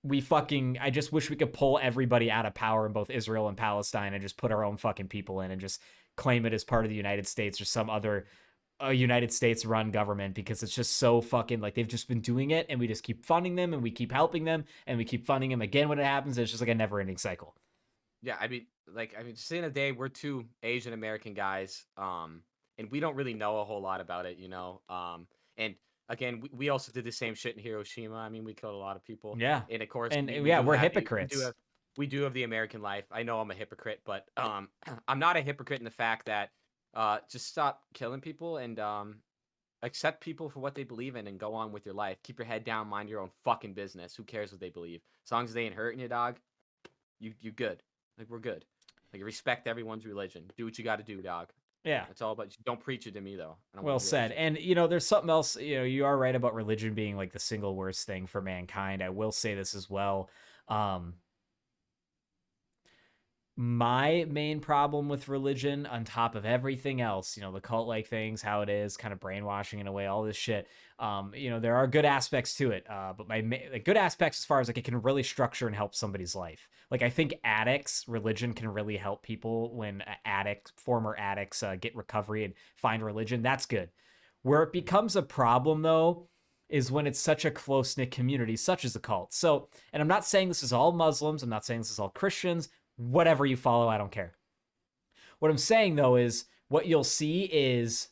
[SPEAKER 2] I just wish we could pull everybody out of power in both Israel and Palestine and just put our own fucking people in and just claim it as part of the United States or some other United States run government, because it's just so fucking like they've just been doing it and we just keep funding them and we keep helping them and we keep funding them again when it happens. It's just like a never ending cycle.
[SPEAKER 1] Yeah, just in a day, we're two Asian American guys, and we don't really know a whole lot about it, and again, we also did the same shit in Hiroshima. I mean, we killed a lot of people.
[SPEAKER 2] Yeah.
[SPEAKER 1] And of course,
[SPEAKER 2] And
[SPEAKER 1] we
[SPEAKER 2] yeah,
[SPEAKER 1] do
[SPEAKER 2] we're
[SPEAKER 1] have
[SPEAKER 2] hypocrites.
[SPEAKER 1] we do have the American life. I know I'm a hypocrite, but I'm not a hypocrite in the fact that just stop killing people and accept people for what they believe in and go on with your life. Keep your head down, mind your own fucking business. Who cares what they believe? As long as they ain't hurting you, dog, you good. Like, we're good. Like, respect everyone's religion. Do what you got to do, dog.
[SPEAKER 2] Yeah.
[SPEAKER 1] It's all about you. Don't preach it to me, though. I don't
[SPEAKER 2] Well
[SPEAKER 1] wanna hear that
[SPEAKER 2] said.
[SPEAKER 1] shit.
[SPEAKER 2] And there's something else, you are right about religion being like the single worst thing for mankind. I will say this as well. My main problem with religion, on top of everything else, the cult like things, how it is kind of brainwashing in a way, all this shit, there are good aspects to it, but my good aspects as far as like it can really structure and help somebody's life. Like I think religion can really help people when former addicts get recovery and find religion. That's good. Where it becomes a problem though is when it's such a close-knit community such as a cult. So, and I'm not saying this is all Muslims, I'm not saying this is all Christians, whatever you follow, I don't care. What I'm saying though is what you'll see is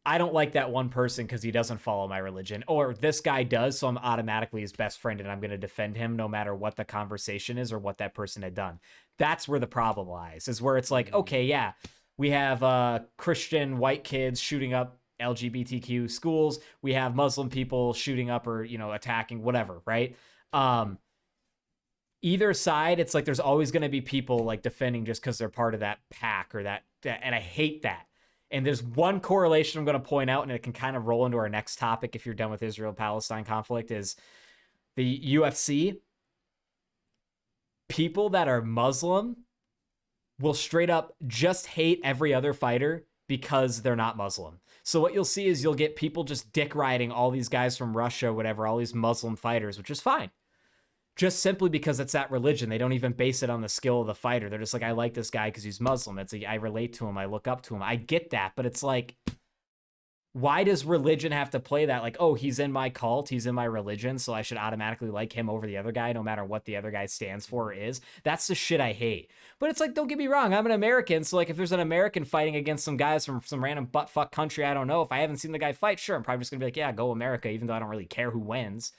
[SPEAKER 2] I don't like that one person because he doesn't follow my religion, or this guy does, so I'm automatically his best friend and I'm going to defend him no matter what the conversation is or what that person had done. That's where the problem lies, is where it's like, okay, yeah, we have Christian white kids shooting up LGBTQ schools. We have Muslim people shooting up or, attacking, whatever, right? Either side, it's like there's always going to be people like defending just because they're part of that pack or that, and I hate that. And there's one correlation I'm going to point out, and it can kind of roll into our next topic if you're done with Israel-Palestine conflict, is the UFC. People that are Muslim will straight up just hate every other fighter because they're not Muslim. So what you'll see is you'll get people just dick riding all these guys from Russia, whatever, all these Muslim fighters, which is fine. Just simply because it's that religion. They don't even base it on the skill of the fighter. They're just like, I like this guy because he's Muslim. I relate to him. I look up to him. I get that. But it's like, why does religion have to play that? Like, oh, he's in my cult. He's in my religion. So I should automatically like him over the other guy, no matter what the other guy stands for or is. That's the shit I hate. But it's like, don't get me wrong. I'm an American. So like, if there's an American fighting against some guys from some random buttfuck country I don't know, if I haven't seen the guy fight, sure, I'm probably just going to be like, yeah, go America, even though I don't really care who wins.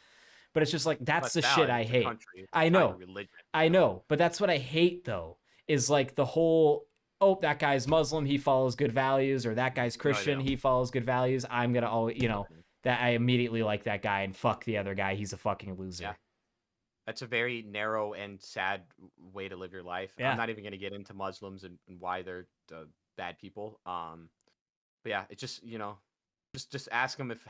[SPEAKER 2] But it's just like, that's the shit I hate. I know. But that's what I hate, though, is like the whole, oh, that guy's Muslim, he follows good values, or that guy's Christian, he follows good values. I'm going to always, that I immediately like that guy and fuck the other guy. He's a fucking loser.
[SPEAKER 1] That's a very narrow and sad way to live your life. I'm
[SPEAKER 2] Yeah.
[SPEAKER 1] not even going to get into Muslims and why they're bad people. But yeah, it's just just ask them if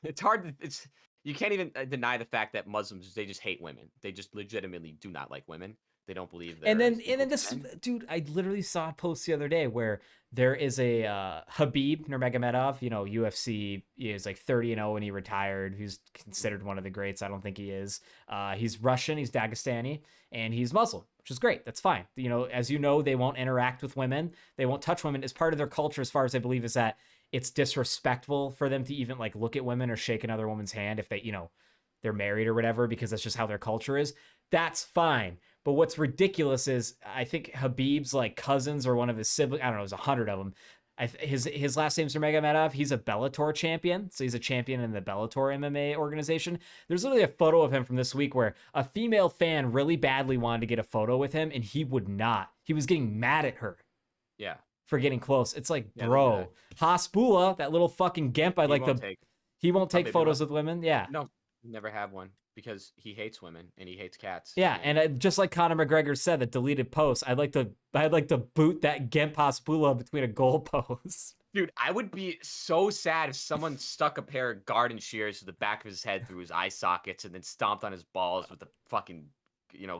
[SPEAKER 1] it's hard. It's you can't even deny the fact that Muslims they just hate women. They just legitimately do not like women. They don't believe
[SPEAKER 2] And
[SPEAKER 1] they're
[SPEAKER 2] then
[SPEAKER 1] as
[SPEAKER 2] and
[SPEAKER 1] equal
[SPEAKER 2] then
[SPEAKER 1] to
[SPEAKER 2] this
[SPEAKER 1] men.
[SPEAKER 2] dude, I literally saw a post the other day where there is a Habib Nurmagomedov, UFC is like 30-0 when he retired. He's considered one of the greats. I don't think he is. He's Russian, he's Dagestani, and he's Muslim, which is great. That's fine. As you know, they won't interact with women. They won't touch women. As part of their culture, as far as I believe, is that it's disrespectful for them to even like look at women or shake another woman's hand if they're married or whatever, because that's just how their culture is. That's fine. But what's ridiculous is I think Habib's like cousins or one of his siblings, I don't know, there's 100 of them. His last name's Nurmagomedov. He's a Bellator champion. So he's a champion in the Bellator MMA organization. There's literally a photo of him from this week where a female fan really badly wanted to get a photo with him and he would not. He was getting mad at her
[SPEAKER 1] Yeah,
[SPEAKER 2] for getting close. It's like,
[SPEAKER 1] yeah,
[SPEAKER 2] bro, Hasbullah, that little fucking gimp, he won't take photos with women. Yeah.
[SPEAKER 1] No, never have one because he hates women and he hates cats.
[SPEAKER 2] Yeah, and just like Conor McGregor said, the deleted post, I'd like to boot that Gimp Hasbullah between a goalpost.
[SPEAKER 1] Dude, I would be so sad if someone stuck a pair of garden shears to the back of his head through his eye sockets and then stomped on his balls with the fucking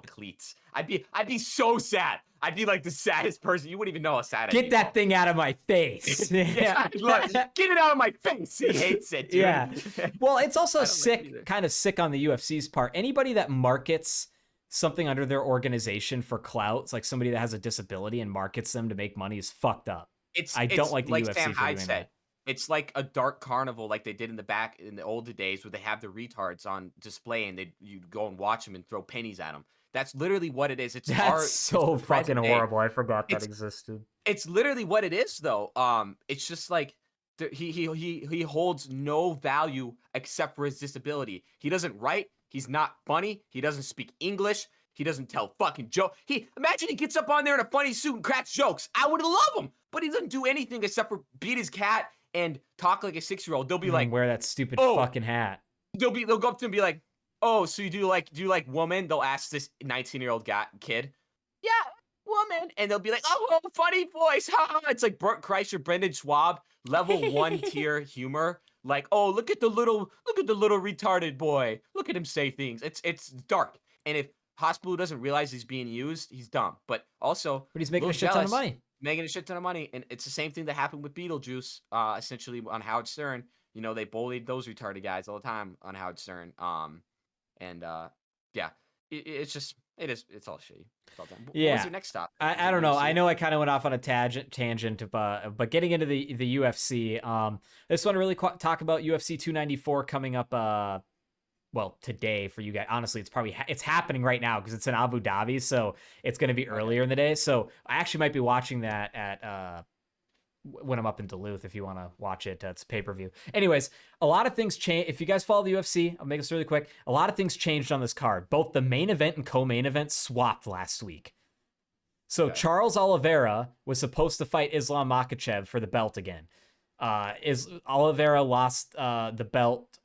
[SPEAKER 1] cleats. I'd be so sad. I'd be like the saddest person. You wouldn't even know how sad I'd be.
[SPEAKER 2] Get that thing out of my face.
[SPEAKER 1] Yeah, get it out of my face. He hates it, dude.
[SPEAKER 2] Yeah. Well, it's also
[SPEAKER 1] sick,
[SPEAKER 2] kind of sick on the UFC's part. Anybody that markets something under their organization for clout, like somebody that has a disability and markets them to make money, is fucked up. I don't like the UFC
[SPEAKER 1] Sam
[SPEAKER 2] for
[SPEAKER 1] Hyde
[SPEAKER 2] doing
[SPEAKER 1] said.
[SPEAKER 2] that.
[SPEAKER 1] It's like a dark carnival, like they did in the older days, where they have the retards on display and you go and watch them and throw pennies at them. That's literally what it is.
[SPEAKER 2] That's so fucking horrible. I forgot that existed.
[SPEAKER 1] It's literally what it is, though. It's just like he holds no value except for his disability. He doesn't write. He's not funny. He doesn't speak English. He doesn't tell fucking jokes. Imagine he gets up on there in a funny suit and cracks jokes. I would love him, but he doesn't do anything except for beat his cat and talk like a 6-year-old. They'll be like,
[SPEAKER 2] wear that stupid fucking hat.
[SPEAKER 1] They'll go up to him and be like, oh, so do you like woman? They'll ask this 19-year-old kid. Yeah, woman. And they'll be like, oh, funny voice. Ha. It's like Burt Kreischer, Brendan Schwab, level 1 tier humor. Like, oh, look at the little retarded boy. Look at him say things. It's dark. And if Hospital doesn't realize he's being used, he's dumb. But
[SPEAKER 2] he's making a shit ton of money.
[SPEAKER 1] Making a shit ton of money. And it's the same thing that happened with Beetlejuice, essentially on Howard Stern. They bullied those retarded guys all the time on Howard Stern. Yeah, it's all shitty. It's all dumb.
[SPEAKER 2] Yeah.
[SPEAKER 1] What was your next stop?
[SPEAKER 2] I don't know. I know I kind of went off on a tangent, but getting into the UFC, I just want to really talk about UFC 294 coming up. Well, today for you guys. Honestly, it's happening right now because it's in Abu Dhabi, so it's going to be earlier in the day. So I actually might be watching that at when I'm up in Duluth. If you want to watch it, it's pay-per-view. Anyways, a lot of things change. If you guys follow the UFC, I'll make this really quick. A lot of things changed on this card. Both the main event and co-main event swapped last week. So Charles Oliveira was supposed to fight Islam Makhachev for the belt again. Oliveira lost the belt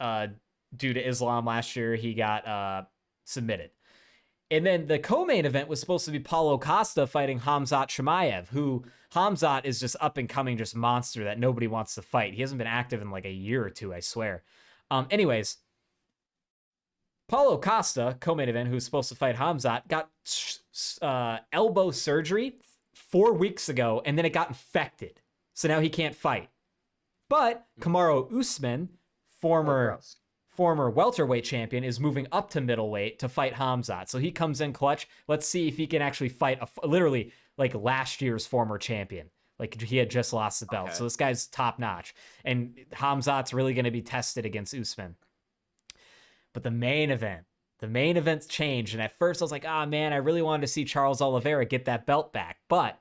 [SPEAKER 2] due to Islam last year. He got submitted. And then the co-main event was supposed to be Paulo Costa fighting Khamzat Chimaev, who Khamzat is just up and coming, just monster that nobody wants to fight. He hasn't been active in like a year or two, I swear. Anyways, Paulo Costa, co-main event, who's supposed to fight Khamzat, got elbow surgery 4 weeks ago, and then it got infected. So now he can't fight. But Kamaru Usman, former welterweight champion, is moving up to middleweight to fight Khamzat. So he comes in clutch. Let's see if he can actually fight literally like last year's former champion. Like he had just lost the belt. Okay. So this guy's top notch. And Khamzat's really going to be tested against Usman. But the main event's changed. And at first I was like, man, I really wanted to see Charles Oliveira get that belt back. But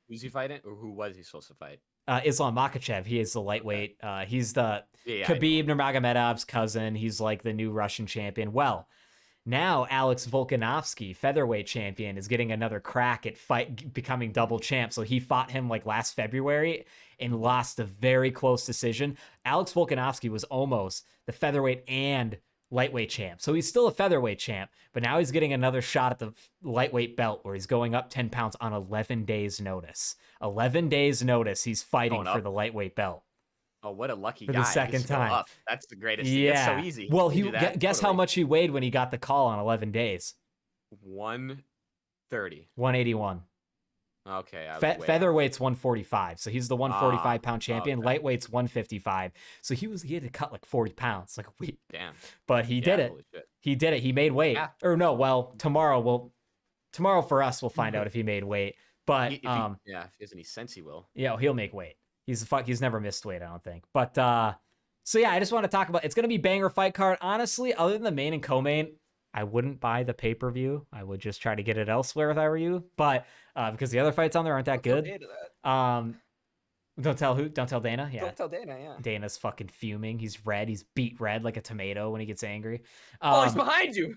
[SPEAKER 1] who's he fighting, or who was he supposed to fight?
[SPEAKER 2] Islam Makhachev. He is the lightweight. He's the Khabib Nurmagomedov's cousin. He's like the new Russian champion. Well, now Alex Volkanovski, featherweight champion, is getting another crack at becoming double champ. So he fought him like last February and lost a very close decision. Alex Volkanovski was almost the featherweight and lightweight champ. So he's still a featherweight champ, but now he's getting another shot at the lightweight belt where he's going up 10 pounds on 11 days notice. 11 days notice he's fighting
[SPEAKER 1] Going
[SPEAKER 2] for
[SPEAKER 1] up.
[SPEAKER 2] the lightweight belt.
[SPEAKER 1] Oh, what a lucky
[SPEAKER 2] For
[SPEAKER 1] guy.
[SPEAKER 2] the
[SPEAKER 1] He
[SPEAKER 2] second
[SPEAKER 1] gets to go
[SPEAKER 2] time.
[SPEAKER 1] up. That's the greatest thing. It's so easy.
[SPEAKER 2] Well,
[SPEAKER 1] You can do that.
[SPEAKER 2] guess how much he weighed when he got the call on 11 days?
[SPEAKER 1] 130.
[SPEAKER 2] 181.
[SPEAKER 1] Okay. I was way
[SPEAKER 2] Featherweight's 145. So he's the 145 pound champion.
[SPEAKER 1] okay.
[SPEAKER 2] Lightweight's 155. So he had to cut like 40 pounds, like a week.
[SPEAKER 1] Damn.
[SPEAKER 2] But he did it.
[SPEAKER 1] Holy shit.
[SPEAKER 2] He did it. He made weight.
[SPEAKER 1] Yeah.
[SPEAKER 2] Or no, well, tomorrow for us, we'll find out if he made weight. But
[SPEAKER 1] If he has any sense, he will.
[SPEAKER 2] Yeah, he'll make weight. He's never missed weight, I don't think. But so yeah, I just want to talk about, it's gonna be banger fight card. Honestly, other than the main and co-main, I wouldn't buy the pay-per-view. I would just try to get it elsewhere if I were you. But because the other fights on there aren't that good. Don't tell Dana. Yeah.
[SPEAKER 1] Don't tell Dana, yeah.
[SPEAKER 2] Dana's fucking fuming. He's red. He's beat red like a tomato when he gets angry.
[SPEAKER 1] He's behind you.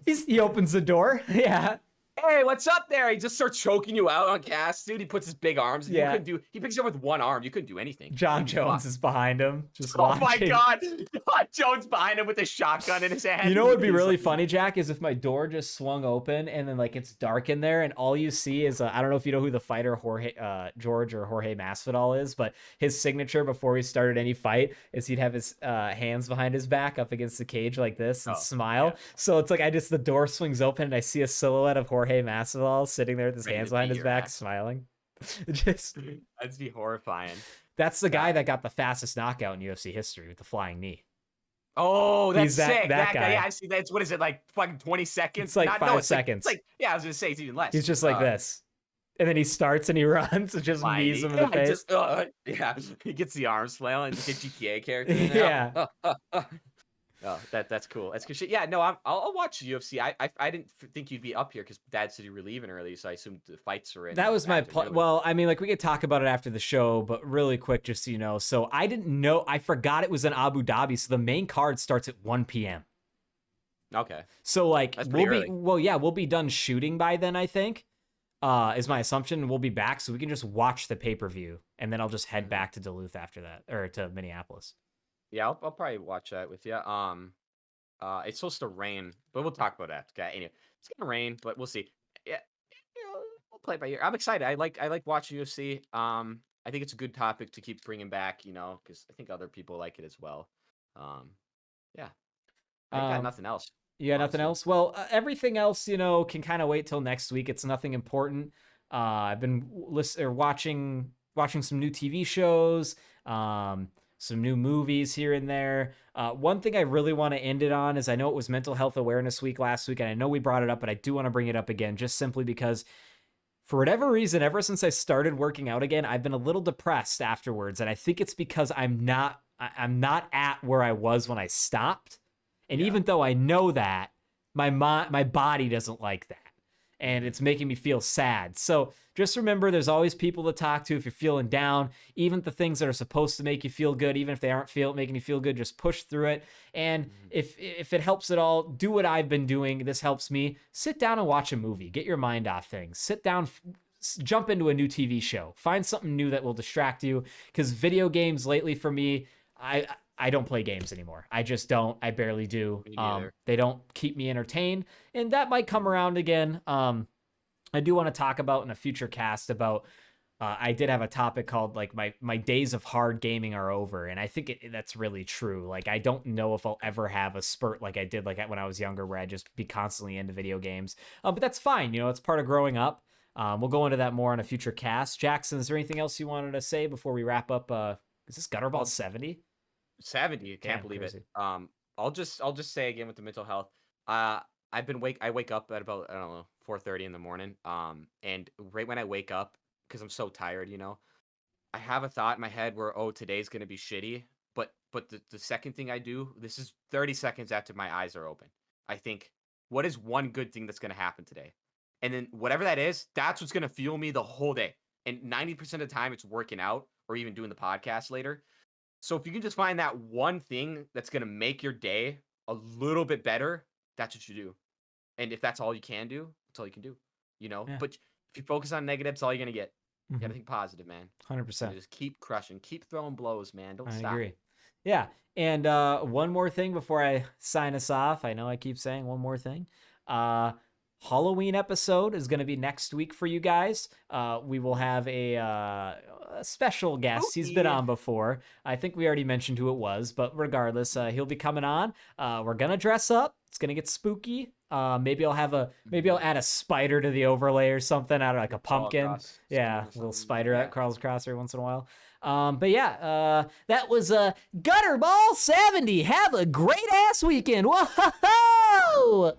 [SPEAKER 2] He opens the door. Yeah.
[SPEAKER 1] Hey, what's up there? He just starts choking you out on gas, dude. He puts his big arms. And he picks you up with one arm. You couldn't do anything.
[SPEAKER 2] John Jones is behind him. Just
[SPEAKER 1] watching.
[SPEAKER 2] watching.
[SPEAKER 1] My God. John Jones behind him with a shotgun in his hand.
[SPEAKER 2] You know what would be really funny, Jack, is if my door just swung open and then like it's dark in there and all you see is, I don't know if you know who the fighter George or Jorge Masvidal is, but his signature before he started any fight is he'd have his hands behind his back up against the cage like this and smile. Yeah. So it's like the door swings open and I see a silhouette of Jorge Masvidal sitting there with his hands behind his back, smiling.
[SPEAKER 1] That'd be horrifying.
[SPEAKER 2] That's the guy that got the fastest knockout in UFC history with the flying knee.
[SPEAKER 1] Oh, that's sick.
[SPEAKER 2] That guy.
[SPEAKER 1] Yeah, I see. That's what is it, like fucking 20 seconds?
[SPEAKER 2] It's like 5 seconds.
[SPEAKER 1] I was gonna say it's even less.
[SPEAKER 2] He's just like this. And then he starts and he runs and just knees him in the face.
[SPEAKER 1] He gets the arms flailing, like a GTA character.
[SPEAKER 2] Yeah.
[SPEAKER 1] Oh, that's cool. That's good shit. Yeah, no, I'll watch UFC. I didn't think you'd be up here because Dad said you were leaving early, so I assumed the fights are in.
[SPEAKER 2] That was my plan. Well, I mean, like we could talk about it after the show, but really quick, just so you know. So I didn't know. I forgot it was in Abu Dhabi. So the main card starts at 1 p.m.
[SPEAKER 1] Okay.
[SPEAKER 2] So like
[SPEAKER 1] we'll
[SPEAKER 2] be done shooting by then. I think is my assumption. We'll be back, so we can just watch the pay-per-view, and then I'll just head back to Duluth after that, or to Minneapolis.
[SPEAKER 1] Yeah, I'll probably watch that with you. It's supposed to rain, but we'll talk about that. Okay, anyway, it's gonna rain, but we'll see. Yeah, we'll play it by ear. I'm excited. I like watching UFC. I think it's a good topic to keep bringing back, because I think other people like it as well. Yeah, I got nothing else.
[SPEAKER 2] You got nothing else? Well, everything else, can kind of wait till next week. It's nothing important. I've been watching some new TV shows. Some new movies here and there. One thing I really want to end it on is I know it was Mental Health Awareness Week last week, and I know we brought it up, but I do want to bring it up again, just simply because for whatever reason, ever since I started working out again, I've been a little depressed afterwards, and I think it's because I'm not at where I was when I stopped. And even though I know that, my body doesn't like that. And it's making me feel sad. So just remember, there's always people to talk to if you're feeling down. Even the things that are supposed to make you feel good, even if they aren't making you feel good, just push through it. And if it helps at all, do what I've been doing. This helps me. Sit down and watch a movie. Get your mind off things. Sit down, jump into a new TV show. Find something new that will distract you. Because video games lately for me, I don't play games anymore. I just don't. I barely do. They don't keep me entertained, and that might come around again. I do want to talk about in a future cast about. I did have a topic called like my days of hard gaming are over, and I think that's really true. Like I don't know if I'll ever have a spurt like I did like when I was younger, where I'd just be constantly into video games. But that's fine. It's part of growing up. We'll go into that more in a future cast. Jackson, is there anything else you wanted to say before we wrap up? Is this Gutterball 70?
[SPEAKER 1] 70, can't believe
[SPEAKER 2] crazy.
[SPEAKER 1] It. I'll just say again with the mental health. I wake up at about 4:30 in the morning. And right when I wake up, because I'm so tired, I have a thought in my head where today's gonna be shitty. But the second thing I do, this is 30 seconds after my eyes are open. I think, what is one good thing that's gonna happen today? And then whatever that is, that's what's gonna fuel me the whole day. And 90% of the time, it's working out or even doing the podcast later. So if you can just find that one thing that's going to make your day a little bit better, that's what you do. And if that's all you can do, that's all you can do, Yeah. But if you focus on negative, that's all you're going to get. You got to think positive, man.
[SPEAKER 2] 100%.
[SPEAKER 1] Just keep crushing. Keep throwing blows, man. Don't stop.
[SPEAKER 2] I agree. Yeah. And one more thing before I sign us off. I know I keep saying one more thing. Halloween episode is going to be next week for you guys. We will have a special guest. He's been
[SPEAKER 1] Spooky.
[SPEAKER 2] on before. I think we already mentioned who it was, but regardless, he'll be coming on. We're gonna dress up. It's gonna get spooky. Maybe I'll add a spider to the overlay or something. I don't know, like a pumpkin. Yeah, a little spider that crawls across every once in a while. But yeah, that was Gutterball 70. Have a great ass weekend. Whoa!